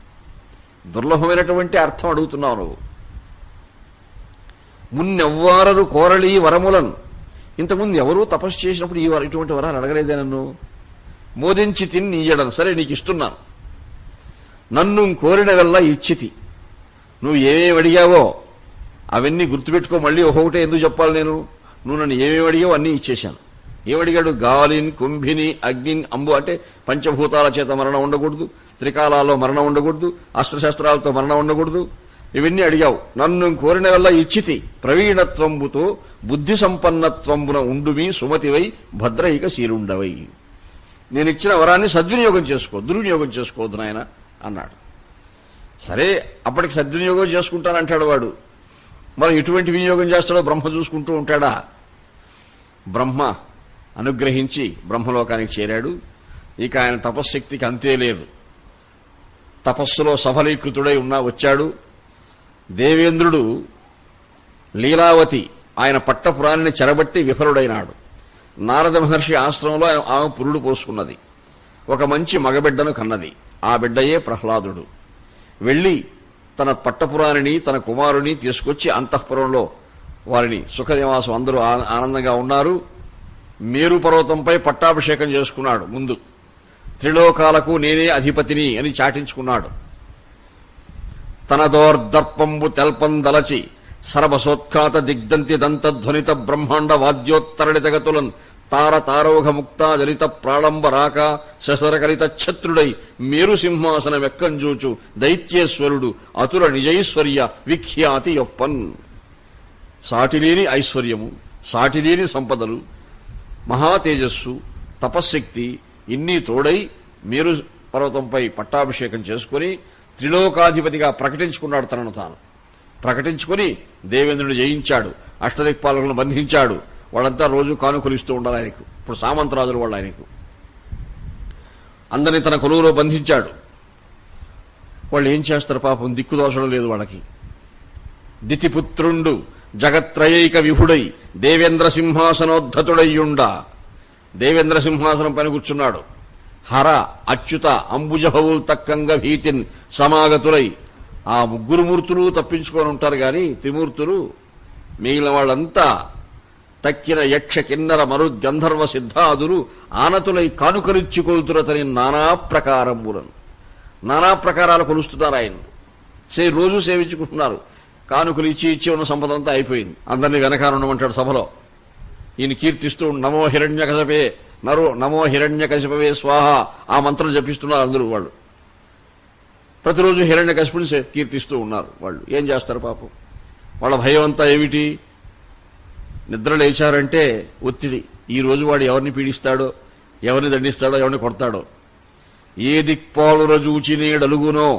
దుర్లభమైనటువంటి అర్థం అడుగుతున్నావు నువ్వు. మున్నెవ్వారరు కోరళీ వరములను. ఇంతకుముందు ఎవరూ తపస్సు చేసినప్పుడు ఇటువంటి వరాలు అడగలేదే నన్ను. మోదించి తిన్నీయడం, సరే నీకు ఇస్తున్నాను. నన్ను కోరిన వల్ల ఇచ్చితి. నువ్వు ఏమేమి అడిగావో అవన్నీ గుర్తుపెట్టుకో. మళ్ళీ ఒక్కొక్కటే ఎందుకు చెప్పాలి నేను? నువ్వు నన్ను ఏమేమి అడిగావో అన్నీ ఇచ్చేశాను. ఏమడిగాడు? గాలిన్ కుంభిని అగ్నిన్ అంబు అంటే పంచభూతాల చేత మరణం ఉండకూడదు, త్రికాలాల్లో మరణం ఉండకూడదు, అస్త్రశస్త్రాలతో మరణం ఉండకూడదు, ఇవన్నీ అడిగావు. నన్ను కోరిన వల్ల ఇచ్చితి ప్రవీణత్వంబుతో బుద్ధి సంపన్నత్వంబున ఉండుమి సుమతివై భద్రైక శీలుండవై. నేను ఇచ్చిన వరాన్ని సద్వినియోగం చేసుకో, దుర్వినియోగం చేసుకోవద్దు నాయన అన్నాడు. సరే, అప్పటికి సద్వినియోగం చేసుకుంటానంటాడు వాడు. మనం ఎటువంటి వినియోగం చేస్తాడో బ్రహ్మ చూసుకుంటూ ఉంటాడా? బ్రహ్మ అనుగ్రహించి బ్రహ్మలోకానికి చేరాడు. ఇక ఆయన తపశ్శక్తికి అంతే లేదు. తపస్సులో సఫలీకృతుడై వచ్చాడు. దేవేంద్రుడు లీలావతి ఆయన పట్టపురాణిని చెరబట్టి విఫలుడైనాడు. నారద మహర్షి ఆశ్రమంలో ఆమె పురుడు పోసుకున్నది. ఒక మంచి మగబిడ్డను కన్నది. ఆ బిడ్డయే ప్రహ్లాదుడు. వెళ్లి తన పట్టపురాణిని తన కుమారుని తీసుకొచ్చి అంతఃపురంలో వారిని సుఖనివాసం అందరూ ఆనందంగా ఉన్నారు. మేరు పర్వతంపై పట్టాభిషేకం చేసుకున్నాడు. ముందు త్రిలోకాలకు నేనే అధిపతిని అని చాటించుకున్నాడు. తన దోర్దర్పంబు తెల్పందలచి సరభసోత్ఖాత దిగ్దంతి దంతధ్వనిత బ్రహ్మాండ వాద్యోత్తరణితగతులన్ తార తారౌఘ ముక్తా జలిత ప్రాళంబరాక శశరకలిత ఛత్రుడై మేరు సింహాసనమెక్కంజూచు దైత్యేశ్వరుడు అతుల నిజైశ్వర్య విఖ్యాతి యొప్పన్. సాటిలేని ఐశ్వర్యము, సాటిలేని సంపదలు, మహాతేజస్సు, తపశ్శక్తి ఇన్ని తోడై మేరు పర్వతంపై పట్టాభిషేకం చేసుకుని త్రిలోకాధిపతిగా ప్రకటించుకున్నాడు. తనను తాను ప్రకటించుకుని దేవేంద్రుడు జయించాడు. అష్టదిక్పాలకులను బంధించాడు. వాళ్ళంతా రోజు కానుకలిస్తూ ఉండాలి ఆయనకు. ఇప్పుడు సామంతరాజులు వాళ్ళు ఆయనకు. అందరినీ తన కొలువులో బంధించాడు. వాళ్ళు ఏం చేస్తారు పాపం, దిక్కుదోషడం లేదు వాళ్ళకి. దితిపుత్రుండు జగత్రయైక విభుడై దేవేంద్ర సింహాసనోద్ధతుడయ్యుండా. దేవేంద్ర సింహాసనం పైన కూర్చున్నాడు. హర అచ్యుత అంబుజభవుల్ తక్కంగ భీతిన్ సమాగతులై. ఆ ముగ్గురు మూర్తులు తప్పించుకొని ఉంటారు గాని త్రిమూర్తులు, మిగిలిన వాళ్ళంతా తక్కిన యక్ష కిన్నర మరు గంధర్వ సిద్ధాదులు ఆనతులై కానుకలిచ్చి కొలుతురతని నానా ప్రకారములను, నానా ప్రకారాలు కొలుస్తున్నారు. ఆయన రోజు సేవించుకుంటున్నారు. కానుకలు ఇచ్చి ఉన్న సంపద అంతా అయిపోయింది. అందరినీ వెనకాల ఉండమంటాడు సభలో. ఈయన కీర్తిస్తూ నమో హిరణ్యకశపే నమో హిరణ్యకశపవే స్వాహ ఆ మంత్రం జపిస్తున్నారు అందరూ. వాళ్ళు ప్రతిరోజు హిరణ్యకశిపుని కీర్తిస్తూ ఉన్నారు. వాళ్ళు ఏం చేస్తారు పాపం. వాళ్ళ భయం అంతా ఏమిటి? నిద్ర లేచారంటే ఒత్తిడి. ఈ రోజు వాడు ఎవరిని పీడిస్తాడో, ఎవరిని దండిస్తాడో, ఎవరిని కొడతాడో. ఏ దిక్పాలురజూచి నేడలుగునో,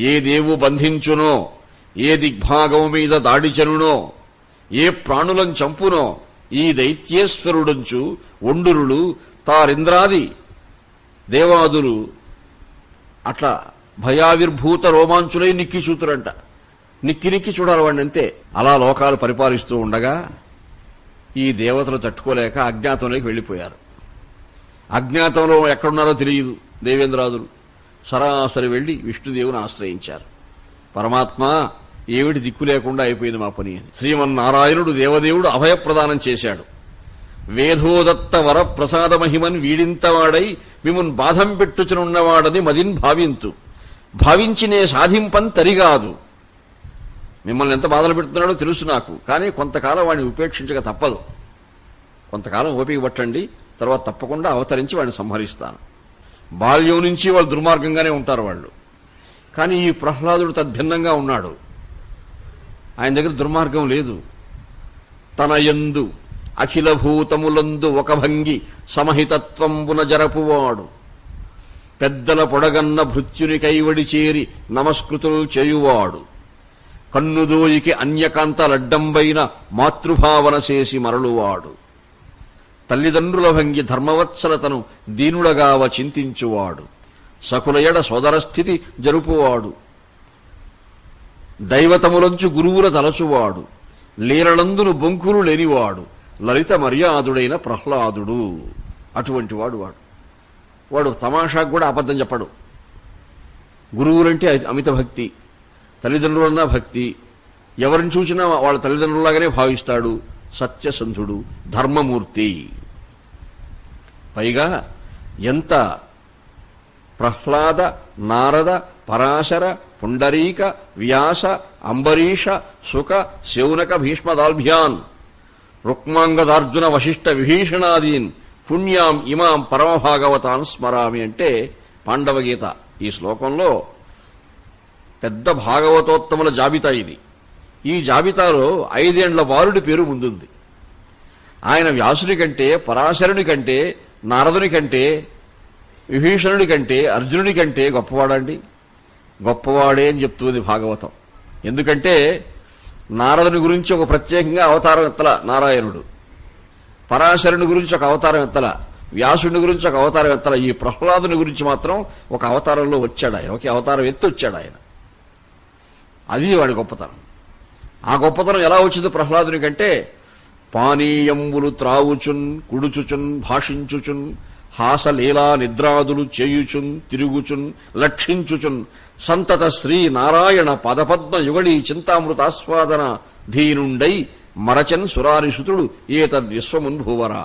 ఏ దేవు బంధించునో, ఏ దిగ్భాగం మీద దాడిచనునో, ఏ ప్రాణులను చంపునో ఈ దైత్యేశ్వరుడంచు ఒండురులు తారింద్రాది దేవాదులు అట్లా భయావిర్భూత రోమాంచులై నిక్కి చూతురంట. నిక్కి చూడాలి వాడిని అంతే. అలా లోకాలు పరిపాలిస్తూ ఉండగా ఈ దేవతలు తట్టుకోలేక అజ్ఞాతంలోకి వెళ్లిపోయారు. అజ్ఞాతంలో ఎక్కడున్నారో తెలియదు దేవేంద్రాదులు. సరాసరి వెళ్లి విష్ణుదేవుని ఆశ్రయించారు. పరమాత్మ ఏమిటి దిక్కు లేకుండా అయిపోయింది మా పని అని. శ్రీమన్నారాయణుడు దేవదేవుడు అభయప్రదానం చేశాడు. వేదోదత్త వర ప్రసాద మహిమన్ వీడింతవాడై మిమున్ బాధం పెట్టుచునున్నవాడని మదిన్ భావింతు. భావించినే సాధింపన్ తరిగాదు. మిమ్మల్ని ఎంత బాధలు పెడుతున్నాడో తెలుసు నాకు, కానీ కొంతకాలం వాడిని ఉపేక్షించక తప్పదు. కొంతకాలం ఓపిక పట్టండి, తర్వాత తప్పకుండా అవతరించి వాడిని సంహరిస్తాను. బాల్యం నుంచి వాళ్ళు దుర్మార్గంగానే ఉంటారు వాళ్ళు. కానీ ఈ ప్రహ్లాదుడు తద్భిన్నంగా ఉన్నాడు. ఆయన దగ్గర దుర్మార్గం లేదు. తన యందు అఖిల భూతములందు ఒక భంగి సమహితత్వంబున జరపువాడు. పెద్దల పొడగన్న భృత్యుని కైవడి చేరి నమస్కృతులు చేయువాడు. కన్నుదోయికి అన్యకాంతలడ్డంబైన మాతృభావన చేసి మరలువాడు. తల్లిదండ్రుల భంగి ధర్మవత్సలతను దీనుడగావ చింతించువాడు. సకులయడ సోదరస్థితి జరుపువాడు. దైవతములంచు గురువుల తలచువాడు. లీలలందును బొంకులు లేనివాడు. లలిత మర్యాదుడైన ప్రహ్లాదుడు. అటువంటి వాడు తమాషాకు కూడా అబద్ధం చెప్పడు. గురువులంటే అమిత భక్తి, తల్లిదండ్రులన్నా భక్తి, ఎవరిని చూసినా వాళ్ళ తల్లిదండ్రులాగానే భావిస్తాడు. సత్యసంధుడు, ధర్మమూర్తి. పైగా ఎంత ప్రహ్లాద, నారద, పరాశర, పుండరీక, వ్యాస, అంబరీష, సుఖ, శౌనక భీష్మదాల్భ్యాన్ రుక్మాంగదార్జున వశిష్ఠ విభీషణాదీన్ పుణ్యాం ఇమాం పరమభాగవతాన్ స్మరామి అంటే పాండవగీత ఈ శ్లోకంలో పెద్ద భాగవతోత్తముల జాబితా ఇది. ఈ జాబితాలో 5 ఏండ్ల బాలుడి పేరు ముందుంది. ఆయన వ్యాసుని కంటే, పరాశరుని కంటే, నారదుని కంటే, విభీషణుడి కంటే, అర్జునుడి కంటే గొప్పవాడండి. గొప్పవాడే అని చెప్తుంది భాగవతం. ఎందుకంటే నారదుని గురించి ఒక ప్రత్యేకంగా అవతారం ఎత్తల నారాయణుడు, పరాశరుని గురించి ఒక అవతారం ఎత్తల, వ్యాసుని గురించి ఒక అవతారం ఎత్తల. ఈ ప్రహ్లాదుని గురించి మాత్రం ఒక అవతారంలో వచ్చాడు ఆయన, ఒక అవతారం ఎత్తి వచ్చాడు ఆయన. అది వాడి గొప్పతనం. ఆ గొప్పతనం ఎలా వచ్చింది ప్రహ్లాదుని కంటే, పానీయంబులు త్రావుచున్, కుడుచుచున్, భాషించుచున్, హాసలీలా నిద్రాదులు చేయుచున్, తిరుగుచున్, లక్షించుచున్, సంతత శ్రీ నారాయణ పదపద్మ యుగళీ చింతామృతాస్వాదన ధీనుండై మరచన్ సురారిసుతుడు ఏతద్విశ్వమున్ భూవరా.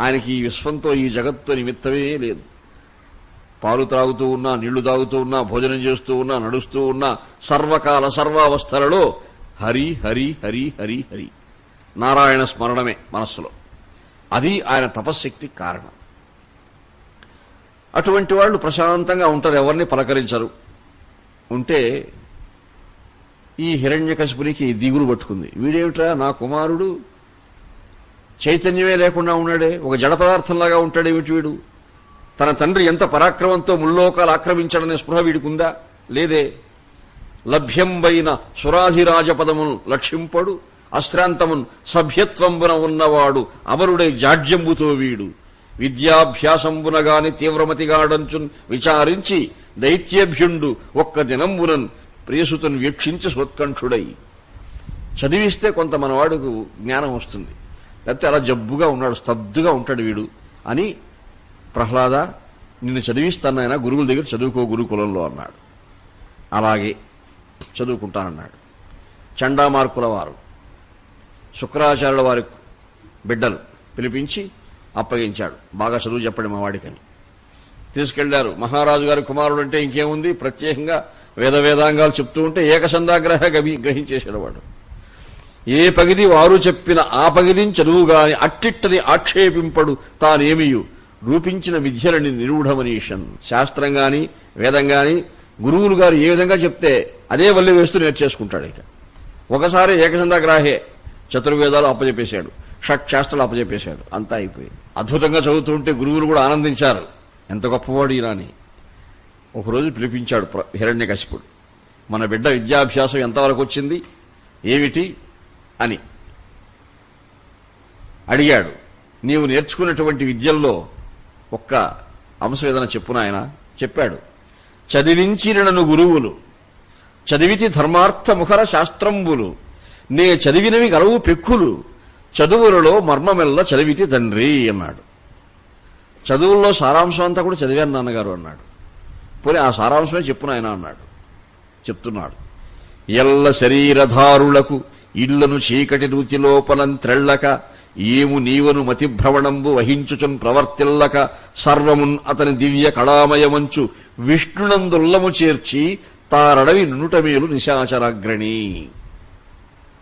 ఆయనకి ఈ విశ్వంతో, ఈ జగత్తో నిమిత్తమే లేదు. పాలు త్రాగుతూ ఉన్నా, నీళ్లు తాగుతూ ఉన్నా, భోజనం చేస్తూ ఉన్నా, నడుస్తూ ఉన్నా, సర్వకాల సర్వావస్థలలో హరి హరి హరి హరి హరి నారాయణ స్మరణమే మనస్సులో. అది ఆయన తపశ్శక్తికి కారణం. అటువంటి వాళ్ళు ప్రశాంతంగా ఉంటారు, ఎవరిని పలకరించరు. ఉంటే ఈ హిరణ్యకశిపునికి దిగులు పట్టుకుంది. వీడేమిట్రా, నా కుమారుడు చైతన్యమే లేకుండా ఉన్నాడే, ఒక జడ పదార్థంలాగా ఉంటాడేమిటి వీడు, తన తండ్రి ఎంత పరాక్రమంతో ముల్లోకాలు ఆక్రమించడనే స్పృహ వీడికుందా? లేదే. లభ్యంబైన సురాధిరాజపదమును లక్షింపడు, అశ్రాంతమున్ సభ్యత్వంబున ఉన్నవాడు అమరుడై జాడ్యంబుతో వీడు, విద్యాభ్యాసంబునగాని తీవ్రమతిగాడంచున్ విచారించి దైత్యేభ్యుండు ఒక్క దినంబునన్ ప్రియసుతున్ వీక్షించి సోత్కంఠుడై. చదివిస్తే కొంత మనవాడుకు జ్ఞానం వస్తుంది, లేకపోతే అలా జబ్బుగా ఉన్నాడు, స్తబ్దుగా ఉంటాడు వీడు అని, ప్రహ్లాద నిన్ను చదివిస్తానైనా గురువుల దగ్గర చదువుకో గురుకులంలో అన్నాడు. అలాగే చదువుకుంటానన్నాడు. చండామార్కుల వారు శుక్రాచార్యుల వారి బిడ్డలు పిలిపించి అప్పగించాడు. బాగా చదువు చెప్పండి మా వాడికని తీసుకెళ్లారు. మహారాజు గారి కుమారుడు అంటే ఇంకేముంది, ప్రత్యేకంగా వేదాంగాలు చెప్తూ ఉంటే ఏకసందాగ్రహ గ్రహించేశాడు వాడు. ఏ పగిది వారు చెప్పిన ఆ పగిదిని చదువుగాని అట్టిట్టని ఆక్షేపింపడు తానేమియు రూపించిన విద్యలని నిరూఢమనీషన్. శాస్త్రం గాని వేదం గాని గురువులు గారు ఏ విధంగా చెప్తే అదే వల్లి వేస్తూ నేర్చేసుకుంటాడు. ఇక ఒకసారి ఏకసందాగ్రాహే చతుర్వేదాలు అప్పచెప్పేశాడు, షట్శాస్త్రాలు అప్పచెప్పేశాడు, అంతా అయిపోయి అద్భుతంగా చదువుతుంటే గురువులు కూడా ఆనందించారు, ఎంత గొప్పవాడు ఈయనని. ఒకరోజు పిలిపించాడు హిరణ్యకశిపుడు. మన బిడ్డ విద్యాభ్యాసం ఎంతవరకు వచ్చింది, ఏమిటి అని అడిగాడు. నీవు నేర్చుకున్నటువంటి విద్యల్లో ఒక్క అంశం ఏదైనా చెప్పున ఆయన చెప్పాడు. చదివించినను గురువులు చదివితి ధర్మార్థ ముఖర శాస్త్రంబులు, నే చదివినవి గలవు పెక్కులు, చదువులలో మర్మమెల్ల చదివితి తండ్రి అన్నాడు. చదువుల్లో సారాంశం అంతా కూడా చదివాను నాన్నగారు అన్నాడు. పోనీ ఆ సారాంశమే చెప్పున ఆయన అన్నాడు. చెప్తున్నాడు. ఎల్ల శరీరధారులకు ఇళ్లను చీకటి రుచి లోపలం త్రెళ్లక, ఏము నీవను మతిభ్రవణంబు వహించుచున్ ప్రవర్తిల్లక, సర్వమున్ అతని దివ్య కళామయమంచు విష్ణునందుల్లము చేర్చి తారడవి నునుటమేలు నిశాచరాగ్రణి.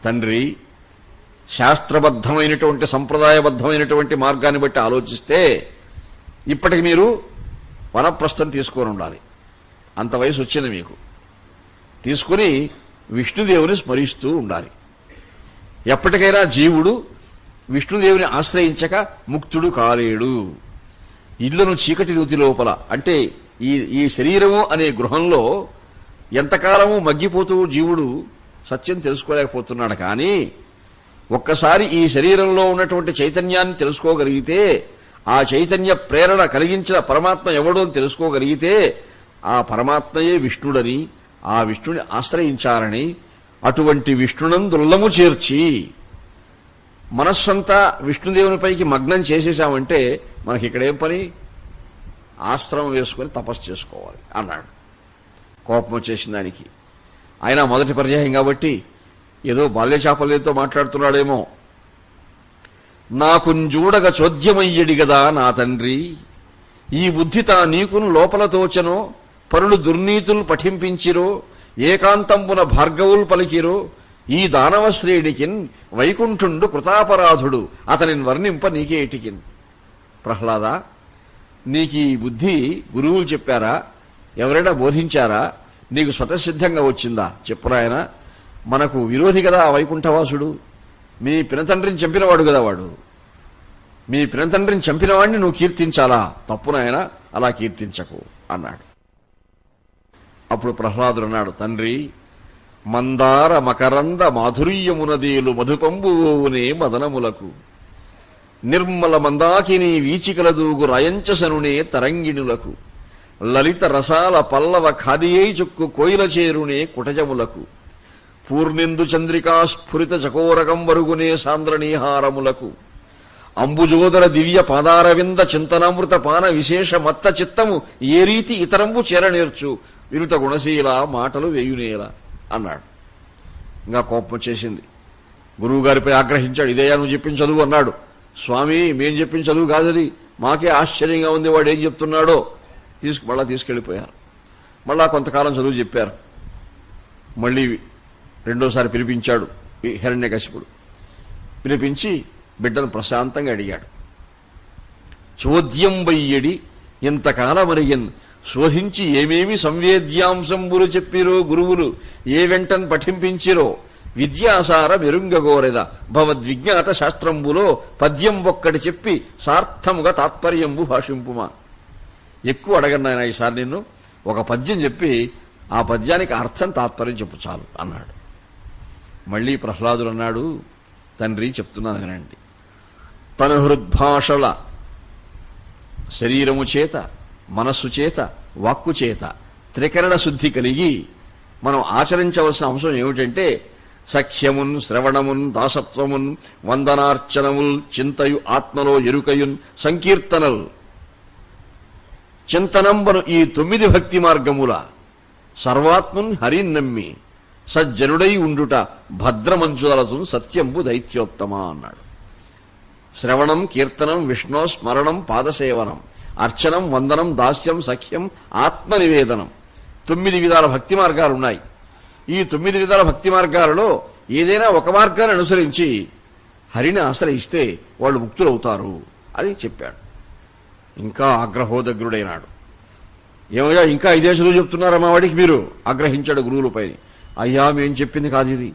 తండ్రి, శాస్త్రబద్ధమైనటువంటి సంప్రదాయబద్ధమైనటువంటి మార్గాన్ని బట్టి ఆలోచిస్తే ఇప్పటికి మీరు వనప్రస్థం తీసుకొని ఉండాలి. అంత వయసు వచ్చింది మీకు. తీసుకుని విష్ణుదేవుని స్మరిస్తూ ఉండాలి. ఎప్పటికైనా జీవుడు విష్ణుదేవుని ఆశ్రయించక ముక్తుడు కాలేడు. ఇళ్లను చీకటి రుతి లోపల అంటే ఈ శరీరము అనే గృహంలో ఎంతకాలము మగ్గిపోతూ జీవుడు సత్యం తెలుసుకోలేకపోతున్నాడు. కానీ ఒక్కసారి ఈ శరీరంలో ఉన్నటువంటి చైతన్యాన్ని తెలుసుకోగలిగితే, ఆ చైతన్య ప్రేరణ కలిగించిన పరమాత్మ ఎవడో అని తెలుసుకోగలిగితే, ఆ పరమాత్మయే విష్ణుడని, ఆ విష్ణుని ఆశ్రయించాలని, అటువంటి విష్ణునందుల్లము చేర్చి మనస్సంతా విష్ణుదేవునిపైకి మగ్నం చేసేశామంటే మనకి ఇక్కడేం పని, ఆశ్రమం వేసుకుని తపస్సు చేసుకోవాలి అన్నాడు. కోపం వచ్చేసిన దానికి ఆయన మొదటి పర్యాయం కాబట్టి ఏదో బాల్య చాపల్యంతో మాట్లాడుతున్నాడేమో. నాకుంజూడగ చోద్యమయ్యడి గదా నా తండ్రి, ఈ బుద్ధి తా నీకును లోపల తోచనో, పరులు దుర్నీతులు పఠింపించిరో, ఏకాంతంబున భార్గవులు పలికిరో, ఈ దానవ శ్రేణికిన్ వైకుంఠుండు కృతాపరాధుడు అతనిని వర్ణింప నీకేటికిన్. ప్రహ్లాద, నీకు ఈ బుద్ధి గురువులు చెప్పారా, ఎవరైనా బోధించారా? నీకు స్వతసిద్ధంగా వచ్చిందా? చెప్పురాయన. మనకు విరోధి కదా ఆ వైకుంఠవాసుడు. మీ పినతండ్రిని చంపినవాడు కదా వాడు. మీ పినతండ్రిని చంపినవాడిని నువ్వు కీర్తించాలా? తప్పునాయన, అలా కీర్తించకు అన్నాడు. అప్పుడు ప్రహ్లాదుడు అన్నాడు, తండ్రి, మందార మకరంద మాధుర్యమునదేలు మధుపంబువునే మదనములకు నిర్మల మందాకిని వీచికలదూగు రయంచసనునే తరంగిణులకు లలిత రసాల పల్లవ ఖాదియై చుక్కు కోయిల చేరునే కుటజములకు పూర్ణిందు చంద్రికా స్ఫురిత చకోరకం వరుగునే సాంద్రనీహారములకు అంబుజోదర దివ్య పాదారవింద చింతనామృత పాన విశేష మత్త చిత్తము ఏ రీతి ఇతరంబు చేరనేర్చు వినుత గుణశీల మాటలు వేయునేలా అన్నాడు. ఇంకా కోపం వచ్చేసింది. గురువుగారిపై ఆగ్రహించాడు. ఇదేయా నువ్వు చెప్పిన చదువు అన్నాడు. స్వామి, మేం చెప్పిన చదువు కాదది, మాకే ఆశ్చర్యంగా ఉంది వాడు ఏం చెప్తున్నాడో. మళ్ళా తీసుకెళ్లిపోయారు. మళ్ళా కొంతకాలం చదువు చెప్పారు. మళ్ళీ రెండోసారి పిలిపించాడు హిరణ్యకశిపుడు. పిలిపించి బిడ్డను ప్రశాంతంగా అడిగాడు. చోద్యం వయ్యడి ఇంతకాలమరియన్ శోధించి ఏమేమి సంవేద్యాంశంబులు చెప్పిరో గురువులు ఏ వెంటన్ పఠింపించిరో విద్యాసార మెరుంగగోరెద భవద్విజ్ఞాత శాస్త్రంబులో పద్యం ఒక్కటి చెప్పి సార్థముగా తాత్పర్యంబు భాషింపుమా. ఎక్కువ అడగన్నాయన ఈసారి నిన్ను, ఒక పద్యం చెప్పి ఆ పద్యానికి అర్థం తాత్పర్యం చెప్పు చాలు అన్నాడు. మళ్లీ ప్రహ్లాదుడు అన్నాడు, తండ్రి చెప్తున్నాను వినండి. తన హృద్భాషల శరీరము చేత, మనస్సు చేత, వాక్కు చేత త్రికరణ శుద్ధి కలిగి మనం ఆచరించవలసిన అంశం ఏమిటంటే సఖ్యమున్, శ్రవణమున్, దాసత్వమున్, వందనార్చనముల్, చింతయు, ఆత్మలో ఎరుకయున్, సంకీర్తనల్, చింతనంబను ఈ 9 భక్తి మార్గముల సర్వాత్మున్ హరిన్నమ్మి సజ్జనుడై ఉండుట భద్రమంచుదలసు సత్యంబు దైత్యోత్తమ అన్నాడు. శ్రవణం, కీర్తనం, విష్ణు స్మరణం, పాదసేవనం, అర్చనం, వందనం, దాస్యం, సఖ్యం, ఆత్మనివేదనం 9 విధాల భక్తి మార్గాలున్నాయి. ఈ 9 విధాల భక్తి మార్గాలలో ఏదైనా ఒక మార్గాన్ని అనుసరించి హరిని ఆశ్రయిస్తే వాళ్ళు ముక్తులవుతారు అని చెప్పాడు. ఇంకా ఆగ్రహోదగ్రుడైనాడు. ఏమయ్యా ఇంకా 5 చదువు చెప్తున్నారా మా వాడికి మీరు? ఆగ్రహించాడు గురువులపై. అయ్యా మేం చెప్పింది కాదు ఇది.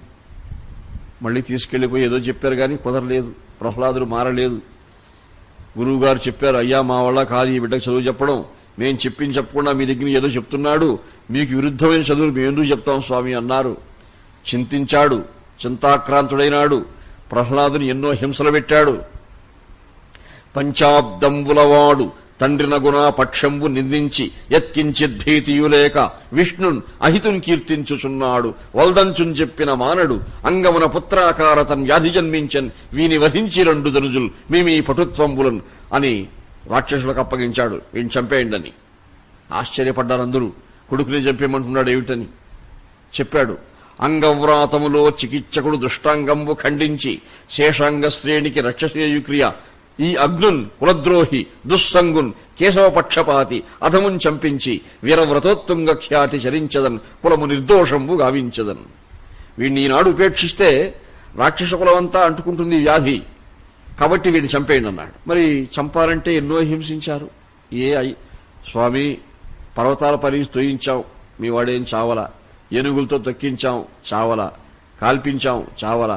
మళ్ళీ తీసుకెళ్లిపోయి ఏదో చెప్పారు కానీ కుదరలేదు. ప్రహ్లాదుడు మారలేదు. గురువుగారు చెప్పారు, అయ్యా మా వల్ల కాదు ఈ బిడ్డకు చదువు చెప్పడం, మేం చెప్పకుండా మీ దగ్గర ఏదో చెప్తున్నాడు, మీకు విరుద్ధమైన చదువులు మేమెందుకు చెప్తాం స్వామి అన్నారు. చింతించాడు, చింతాక్రాంతుడైనాడు. ప్రహ్లాదుని ఎన్నో హింసలు పెట్టాడు. పంచాబ్దంబులవాడు తండ్రినగుణ పక్షంబు నిందించి యత్కించిద్భీతియులేక విష్ణున్ అహితున్ కీర్తించుచున్నాడు వల్దంచున్ చెప్పిన మానడు అంగమున పుత్రాకారతన్ వ్యాధి జన్మించన్ వీని వధించి 2 ధనుజుల్ మేమీ పటుత్వంబులన్ అని రాక్షసులకు అప్పగించాడు. వీడిని చంపేయండని. ఆశ్చర్యపడ్డారు అందరూ. కొడుకుని చంపేయమంటున్నాడు ఏమిటని చెప్పాడు. అంగవ్రాతములో చికిత్సకుడు దుష్టాంగంబు ఖండించి శేషాంగ శ్రేణికి రక్షసేయుక్రియ ఈ అగ్నున్ కులద్రోహి దుస్సంగున్ కేశవపక్షపాతి అధమున్ చంపించి వీరవ్రతోత్తుంగ ఖ్యాతి చరించదన్ కులము నిర్దోషంబు గావించదన్. వీడిని ఈనాడు ఉపేక్షిస్తే రాక్షస కులమంతా అంటుకుంటుంది వ్యాధి, కాబట్టి వీడిని చంపేయండి అన్నాడు. మరి చంపాలంటే ఎన్నో హింసించారు. స్వామి పర్వతాల పరి తొయించాం, మీ వాడేం చావల, ఏనుగులతో తొక్కించాం చావల, కాల్పించాం చావల,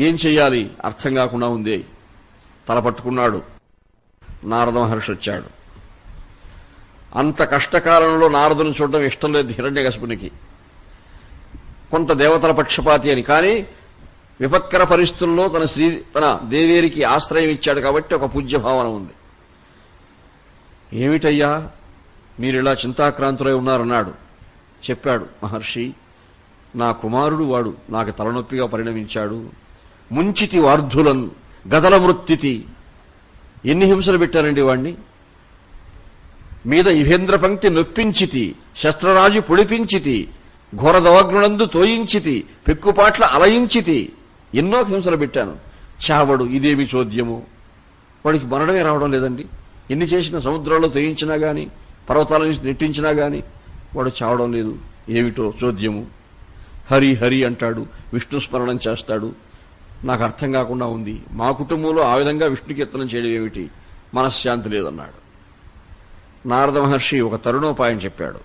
ఏం చెయ్యాలి అర్థం కాకుండా ఉంది. తల పట్టుకున్నాడు. నారద మహర్షి వచ్చాడు. అంత కష్టకాలంలో నారదుని చూడడం ఇష్టం లేదు హిరణ్యకశిపునికి. కొంత దేవతల పక్షపాతి అని, కానీ విపత్కర పరిస్థితుల్లో తన దేవేరికి ఆశ్రయం ఇచ్చాడు కాబట్టి ఒక పూజ్య భావన ఉంది. ఏమిటయ్యా మీరిలా చింతాక్రాంతులై ఉన్నారన్నాడు. చెప్పాడు మహర్షి, నా కుమారుడు వాడు నాకు తలనొప్పిగా పరిణమించాడు. ముంచితి వార్ధులన్ గదల మృత్తితి. ఎన్ని హింసలు పెట్టారండి వాణ్ణి. మీద ఇవేంద్ర పంక్తి నొప్పించితి, శస్త్రరాజు పొడిపించితి, ఘోరదవగ్నునందు తోయించితి, పెక్కుపాట్ల అలయించితి. ఎన్నో హింసలు పెట్టాను. చావడు. ఇదేమి చోద్యము. వాడికి మరణమే రావడం లేదండి. ఎన్ని చేసినా, సముద్రంలో తోయించినా గాని, పర్వతాల నుంచి నెట్టించినా గాని వాడు చావడం లేదు. ఏమిటో చోద్యము. హరి హరి అంటాడు, విష్ణు స్మరణం చేస్తాడు. నాకు అర్థం కాకుండా ఉంది. మా కుటుంబంలో ఆ విధంగా విష్ణు కీర్తనం చేయడం ఏమిటి? మనశ్శాంతి లేదన్నాడు. నారద మహర్షి ఒక తరుణోపాయం చెప్పాడు.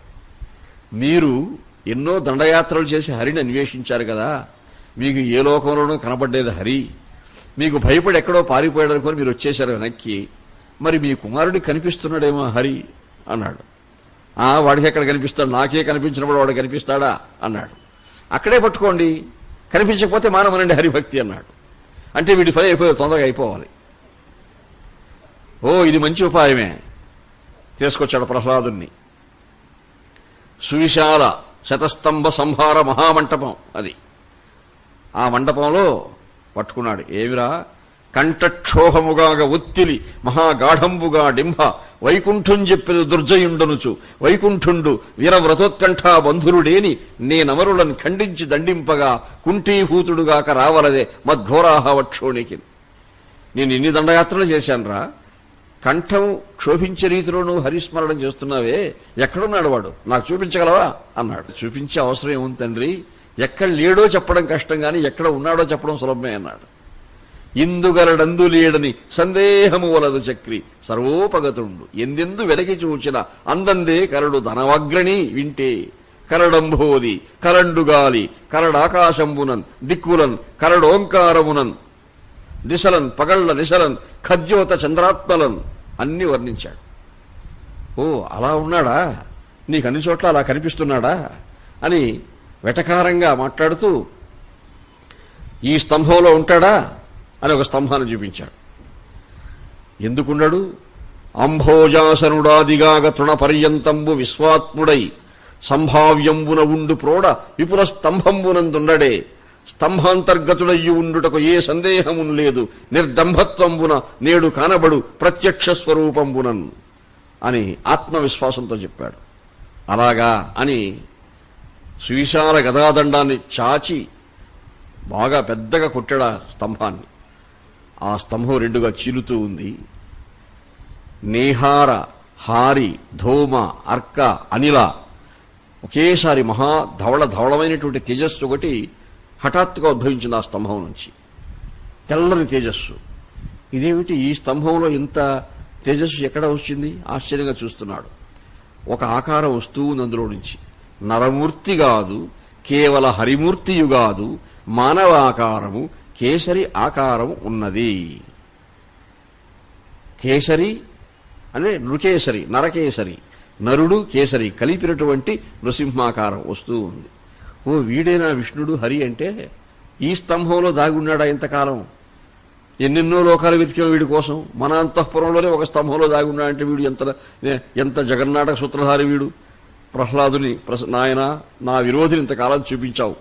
మీరు ఎన్నో దండయాత్రలు చేసి హరిని అన్వేషించారు కదా, మీకు ఏ లోకంలోనూ కనబడ్డేది హరి, మీకు భయపడి ఎక్కడో పారిపోయాడనుకొని మీరు వచ్చేశారు వెనక్కి, మరి మీ కుమారుడికి కనిపిస్తున్నాడేమో హరి అన్నాడు. వాడికి ఎక్కడ కనిపిస్తాడు, నాకే కనిపించినప్పుడు వాడు కనిపిస్తాడా అన్నాడు. అక్కడే పట్టుకోండి, కనిపించకపోతే మానమనండి హరిభక్తి అన్నాడు. అంటే వీడి పని తొందరగా అయిపోవాలి. ఇది మంచి ఉపాయమే. తీసుకొచ్చాడు ప్రహ్లాదుణ్ణి. సువిశాల శతస్తంభ సంహార మహామంటపం అది. ఆ మండపంలో పట్టుకున్నాడు. ఏమిరా, కంఠక్షోభముగాగ ఒత్తిలి మహాగాఢంబుగా డింభ వైకుంఠం చెప్పిన దుర్జయుండనుచు వైకుంఠుండు వీరవ్రతోత్కంఠా బంధురుడేని నేనమరులను ఖండించి దండింపగా కుంఠీభూతుడుగాక రావలదే మద్ఘోరాహ వక్షోణికి. నేను ఇన్ని దండయాత్రలు చేశానురా, కంఠం క్షోభించే రీతిలో నువ్వు హరిస్మరణం చేస్తున్నావే, ఎక్కడున్నాడు వాడు, నాకు చూపించగలవా అన్నాడు. చూపించే అవసరం ఏముంది తండ్రి, ఎక్కడ లేడో చెప్పడం కష్టం గాని ఎక్కడ ఉన్నాడో చెప్పడం సులభమే అన్నాడు. ఇందుగలడందు లేడని సందేహము వలదు చక్రి సర్వోపగతుండు ఎందెందు వెలకి చూచిన అందందే కరడు ధనవగ్రణి వింటే కరడంబోది కరండుగాలి కరడాకాశంబునన్ దిక్కులన్ కరడోంకారమునన్ దిశలన్ పగళ్ల నిశలన్ ఖద్యోత చంద్రాత్మలన్ అన్ని వర్ణించాడు. అలా ఉన్నాడా, నీకు అన్ని చోట్ల అలా కనిపిస్తున్నాడా అని వెటకారంగా మాట్లాడుతూ ఈ స్తంభంలో ఉంటాడా అని ఒక స్తంభాన్ని చూపించాడు. ఎందుకున్నాడు? అంభోజాసనుడాదిగాగ తృణ పర్యంతంబు విశ్వాత్ముడై సంభావ్యంబున ఉండు ప్రోడ విపుల స్తంభంబునందుండడే స్తంభాంతర్గతుడయ్యి ఉండుటకు ఏ సందేహమున్ లేదు నిర్దంభత్వంబున నేడు కానబడు ప్రత్యక్ష స్వరూపంబునన్ అని ఆత్మవిశ్వాసంతో చెప్పాడు. అలాగా అని సువిశాల గదాదండాన్ని చాచి బాగా పెద్దగా కొట్టాడు ఆ స్తంభాన్ని. ఆ స్తంభం రెండుగా చీలుతూ ఉంది. నేహార, హారి, ధూమ, అర్క, అనిల ఒకేసారి మహా ధవళమైనటువంటి తేజస్సు ఒకటి హఠాత్తుగా ఉద్భవించింది ఆ స్తంభం నుంచి. తెల్లని తేజస్సు. ఇదేమిటి, ఈ స్తంభంలో ఇంత తేజస్సు ఎక్కడ వచ్చింది ఆశ్చర్యంగా చూస్తున్నాడు. ఒక ఆకారం వస్తూ ఉంది అందులో నుంచి. నరమూర్తి కాదు, కేవల హరిమూర్తియు కాదు, మానవాకారము కేసరి ఆకారం ఉన్నది. కేసరి అంటే నృకేసరి, నరకేసరి, నరుడు కేసరి కలిపినటువంటి నృసింహాకారం వస్తూ ఉంది. వీడేనా విష్ణుడు హరి అంటే? ఈ స్తంభంలో దాగున్నాడా ఇంతకాలం? ఎన్నెన్నో లోకాలు వెతికాం వీడి కోసం. మన అంతఃపురంలోనే ఒక స్తంభంలో దాగున్నాడంటే వీడు ఎంత జగన్నాటక సూత్రధారి వీడు. ప్రహ్లాదుని, నాయన నా విరోధిని ఇంతకాలం చూపించావు.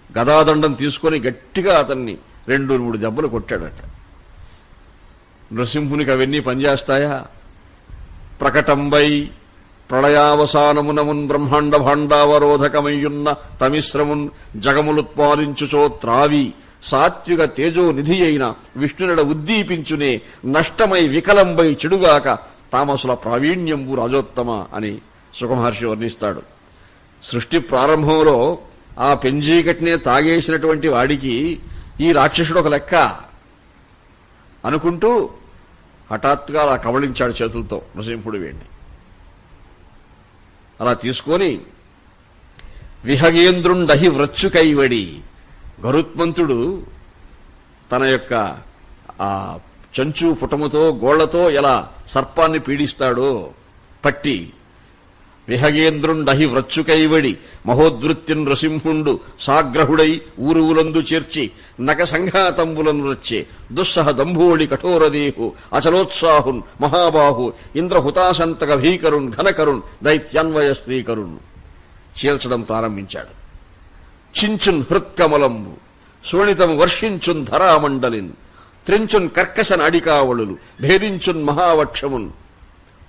గదాదండం తీసుకొని గట్టిగా అతన్ని 2-3 దెబ్బలు కొట్టాడట. నృసింహునికి అవన్నీ పనిచేస్తాయా? ప్రకటంబై ప్రళయావసానమునమున్ బ్రహ్మాండ భాండావరోధకమయ్యున్న తమిశ్రమున్ జగములుత్పాదించుచో త్రావి సాత్విక తేజో నిధి అయిన విష్ణునడ ఉద్దీపించునే నష్టమై వికలంబై చెడుగాక తామసుల ప్రావీణ్యంబు రాజోత్తమ అని సుఖమహర్షి వర్ణిస్తాడు. సృష్టి ప్రారంభంలో ఆ పెంజీకటినే తాగేసినటువంటి వాడికి ఈ రాక్షసుడు ఒక లెక్క అనుకుంటూ హఠాత్తుగా అలా కబళించాడు చేతులతో నృసింహుడు వీడిని. అలా తీసుకొని విహగేంద్రుండహి వ్రచ్చుకైవడి, గరుత్మంతుడు తన యొక్క ఆ చంచు పుటముతో గోళ్లతో ఎలా సర్పాన్ని పీడిస్తాడో పట్టి విహగేంద్రుండహి వ్రచ్చుకైవడి మహోద్వృత్తిన్ నృసింహుండు సాగ్రహుడై ఊరువులందు చేర్చి నక సంఘాతంబులను రచ్చే దుస్సహ దంభోళి కఠోరదేహు అచలోత్సాహున్ మహాబాహు ఇంద్రహుతాశంతక భీకరుణ్ ఘనకరుణ్ దైత్యాన్వయ శ్రీకరుణ్ చీల్చడం ప్రారంభించాడు. చించున్ హృత్కమలంబు శోణితం వర్షించున్ ధరామండలిన్ త్రించున్ కర్కశన్ అడికావళులు భేదించున్ మహావక్షమున్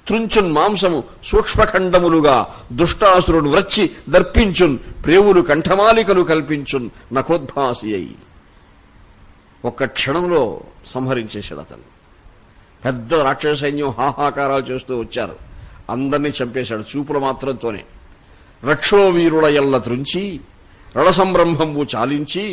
త్రుంచున్ మాంసము సూక్ష్మఖండములుగా దుష్టాసురుడు వ్రచ్చి దర్పించున్ ప్రేవులు కంఠమాలికలు కల్పించున్ నఖోద్భాసి అయి ఒక్క క్షణంలో సంహరించేశాడు అతను. పెద్ద రాక్షస సైన్యం హాహాకారాలు చేస్తూ వచ్చారు. అందరినీ చంపేశాడు చూపుల మాత్రంతోనే. రక్షోవీరుల ఎల్ల త్రుంచి రణసంబ్రంభంబు చాలించి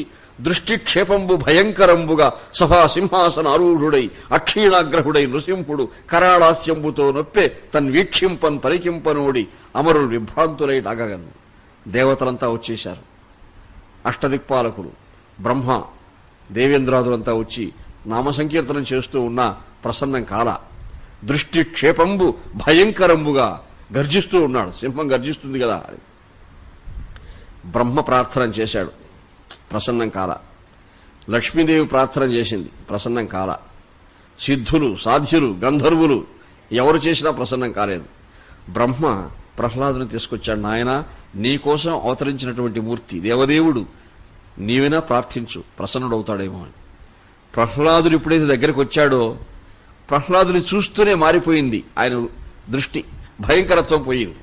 దృష్టిక్షేపంబు భయంకరంబుగా సభా సింహాసనారూఢుడై అక్షీణాగ్రహుడై నృసింహుడు కరాళాస్యంబుతో నొప్పే తన్వీక్షింపన్ పరికింపనోడి అమరులు విభ్రాంతులై డాగగన్. దేవతలంతా వచ్చేశారు. అష్టదిక్పాలకులు, బ్రహ్మ, దేవేంద్రాదులంతా వచ్చి నామసంకీర్తనం చేస్తూ ఉన్న ప్రసన్నం కాల. దృష్టి క్షేపంబు భయంకరంబుగా గర్జిస్తూ ఉన్నాడు. సింహం గర్జిస్తుంది కదా. బ్రహ్మ ప్రార్థన చేశాడు, ప్రసన్నం కాల. లక్ష్మీదేవి ప్రార్థన చేసింది, ప్రసన్నం కాల. సిద్ధులు, సాధ్యులు, గంధర్వులు ఎవరు చేసినా ప్రసన్నం కాలేదు. బ్రహ్మ ప్రహ్లాదుని తీసుకొచ్చాడు. నాయన, నీకోసం అవతరించినటువంటి మూర్తి దేవదేవుడు, నీవైనా ప్రార్థించు, ప్రసన్నుడవుతాడేమో అని. ప్రహ్లాదుడు ఎప్పుడైతే దగ్గరికి వచ్చాడో ప్రహ్లాదుని చూస్తూనే మారిపోయింది ఆయన దృష్టి, భయంకరత్వం పోయింది.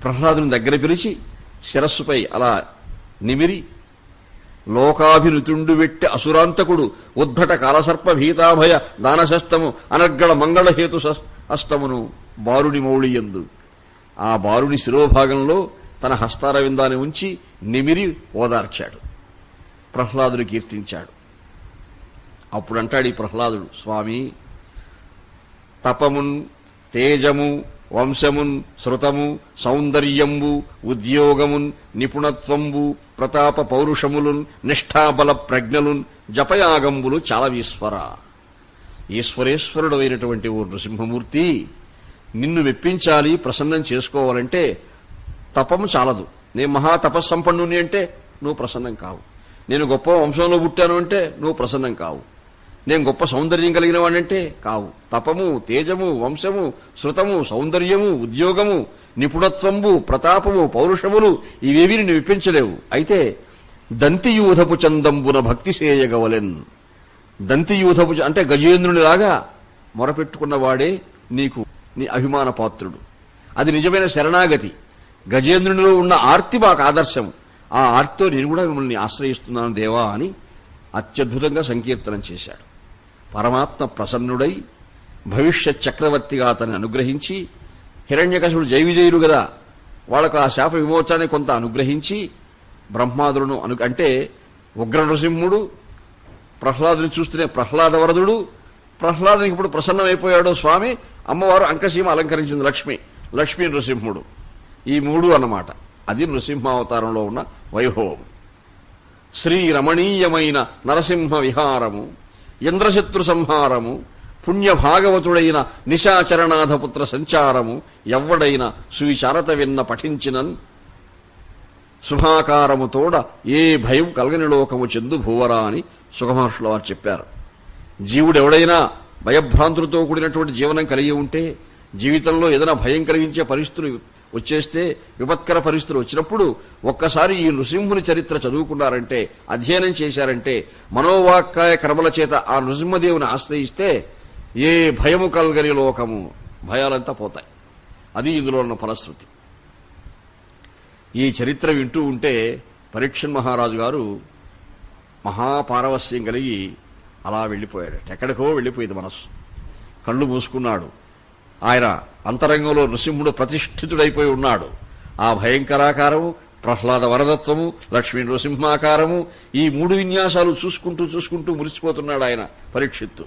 ప్రహ్లాదుని దగ్గర పిలిచి శిరస్సుపై అలా నిమిరి, లోకాభినుతుండు వెట్టి అసురాంతకుడు ఉద్ధట కాలసర్ప భీతాభయ దానశస్తము అనర్గళ మంగళహేతు హస్తమును బారుని మౌళియందు, ఆ బారుని శిరోభాగంలో తన హస్తారవిందాన్ని ఉంచి నిమిరి ఓదార్చాడు. ప్రహ్లాదుని కీర్తించాడు. అప్పుడంటాడు ఈ ప్రహ్లాదుడు, స్వామి, తపమున్, తేజము, వంశమున్, శృతము, సౌందర్యంబు, ఉద్యోగమున్, నిపుణత్వంబు, ప్రతాప పౌరుషములున్, నిష్ఠాబల ప్రజ్ఞలున్, జపయాగంబులు చాలవీశ్వర. ఈశ్వరేశ్వరుడు అయినటువంటి ఓ నృసింహమూర్తి, నిన్ను మెప్పించాలి, ప్రసన్నం చేసుకోవాలంటే తపము చాలదు. నేను మహాతపస్సంపన్నుని అంటే నువ్వు ప్రసన్నం కావు. నేను గొప్ప వంశంలో పుట్టాను అంటే నువ్వు ప్రసన్నం కావు. నేను గొప్ప సౌందర్యం కలిగిన వాడంటే కావు. తపము, తేజము, వంశము, శృతము, సౌందర్యము, ఉద్యోగము, నిపుణత్వంబు, ప్రతాపము, పౌరుషములు ఇవేవి నిన్ను విప్పించలేవు. అయితే దంతియూధపు చందంబున భక్తి సేయగవలెన్. దంతియూధపు అంటే గజేంద్రునిలాగా మొరపెట్టుకున్నవాడే నీకు నీ అభిమాన పాత్రుడు. అది నిజమైన శరణాగతి. గజేంద్రునిలో ఉన్న ఆర్తి మాకు ఆదర్శం. ఆ ఆర్తితో నేను కూడా మిమ్మల్ని ఆశ్రయిస్తున్నాను దేవా అని అత్యద్భుతంగా సంకీర్తనం చేశాడు. పరమాత్మ ప్రసన్నుడై భవిష్యత్ చక్రవర్తిగా అతన్ని అనుగ్రహించి, హిరణ్యకశిపుడు జై విజయులు కదా, వాళ్ళకు ఆ శాప విమోచనాన్ని కొంత అనుగ్రహించి, బ్రహ్మాదులను అంటే ఉగ్ర నృసింహుడు ప్రహ్లాదుని చూస్తూనే ప్రహ్లాదవరదుడు, ప్రహ్లాదునికి ఇప్పుడు ప్రసన్నమైపోయాడు స్వామి. అమ్మవారు అంకసీమ అలంకరించింది లక్ష్మీ నృసింహుడు. ఈ మూడు అన్నమాట. అది నృసింహావతారంలో ఉన్న వైభవం. శ్రీ రమణీయమైన నరసింహ విహారము, ఇంద్రశత్రు సంహారము, పుణ్యభాగవతుడైన నిశాచరణాథపుత్ర సంచారము, ఎవ్వడైన సువిచారత విన్న పఠించినన్ శుభాకారముతోడ ఏ భయం కలగని లోకము చెందు భూవరా అని సుఖమహర్షుల వారు చెప్పారు. జీవుడెవడైనా భయభ్రాంతులతో కూడినటువంటి జీవనం కలిగి ఉంటే, జీవితంలో ఏదైనా భయం కలిగించే పరిస్థితులు వచ్చేస్తే, విపత్కర పరిస్థితులు వచ్చినప్పుడు ఒక్కసారి ఈ నృసింహుని చరిత్ర చదువుకున్నారంటే, అధ్యయనం చేశారంటే, మనోవాక్కాయ కర్మల చేత ఆ నృసింహదేవుని ఆశ్రయిస్తే ఏ భయము కలగని లోకము, భయాలంతా పోతాయి. అది ఇందులో ఉన్న ఫలశ్రుతి. ఈ చరిత్ర వింటూ ఉంటే పరీక్షణ్ మహారాజు గారు మహాపారవస్యం కలిగి అలా వెళ్ళిపోయాడు. ఎక్కడికో వెళ్ళిపోయింది మనస్సు. కళ్ళు మూసుకున్నాడు. ఆయన అంతరంగంలో నృసింహుడు ప్రతిష్ఠితుడైపోయి ఉన్నాడు. ఆ భయంకరాకారము, ప్రహ్లాద వరదత్వము, లక్ష్మీ నృసింహాకారము, ఈ మూడు విన్యాసాలు చూసుకుంటూ మురిసిపోతున్నాడు ఆయన పరీక్షిత్తు.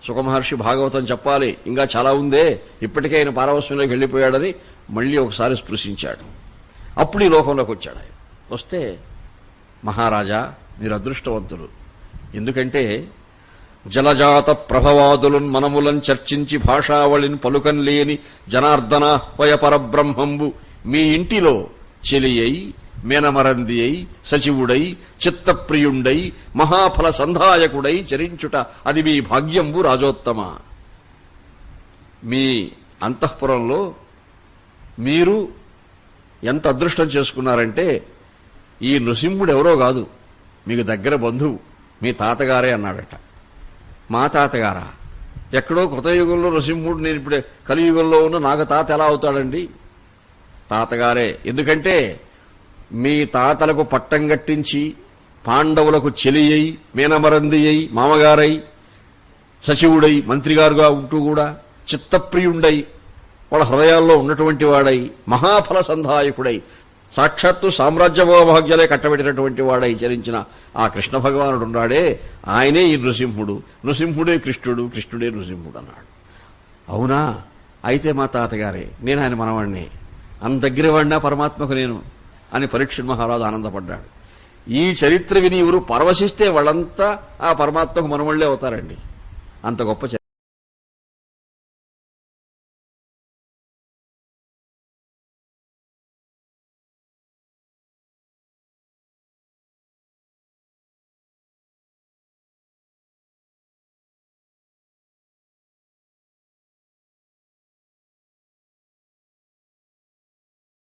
సుఖమహర్షి భాగవతం చెప్పాలి, ఇంకా చాలా ఉందే, ఇప్పటికే ఆయన పారవస్యంలోకి వెళ్ళిపోయాడని మళ్లీ ఒకసారి స్పృశించాడు. అప్పుడు ఈ లోకంలోకి వచ్చాడు. ఆయన వస్తే, మహారాజా మీరు అదృష్టవంతులు. ఎందుకంటే జలజాత ప్రభవాదులున్ మనములను చర్చించి భాషావళిని పలుకన్ లేని జనార్దన పరబ్రహ్మంబు మీ ఇంటిలో చెలియై, మేనమరంది అయి, సచివుడై, చిత్తప్రియుండై, మహాఫల సంధాయకుడై చరించుట అది మీ భాగ్యంబు రాజోత్తమ. మీ అంతఃపురంలో మీరు ఎంత అదృష్టం చేసుకున్నారంటే, ఈ నృసింహుడు ఎవరో కాదు, మీకు దగ్గర బంధువు, మీ తాతగారే అన్నాడట. మా తాతగారా? ఎక్కడో కృతయుగంలో నృసింహుడు, నేను ఇప్పుడే కలియుగంలో ఉన్న నాకు తాత ఎలా అవుతాడండి? తాతగారే. ఎందుకంటే మీ తాతలకు పట్టం కట్టించి, పాండవులకు చెలి అయి, మేనమరంది అయి, మామగారై, సచివుడై, మంత్రిగారుగా ఉంటూ కూడా చిత్తప్రియుండై, వాళ్ళ హృదయాల్లో ఉన్నటువంటి వాడై, మహాఫల సంధాయకుడై, సాక్షాత్తు సామ్రాజ్యభోగభాగ్యాలే కట్టబెట్టినటువంటి వాడై చరించిన ఆ కృష్ణ భగవానుడు ఉన్నాడే, ఆయనే ఈ నృసింహుడు. నృసింహుడే కృష్ణుడు, కృష్ణుడే నృసింహుడు అన్నాడు. అవునా? అయితే మా తాతగారే, నేను ఆయన మనవాణ్ణి అంత దగ్గర వాడినా పరమాత్మకు నేను అని పరీక్ష మహారాజు ఆనందపడ్డాడు. ఈ చరిత్ర విని ఎవరు పరవశిస్తే వాళ్ళంతా ఆ పరమాత్మకు మనవళ్లే అవుతారండి. అంత గొప్ప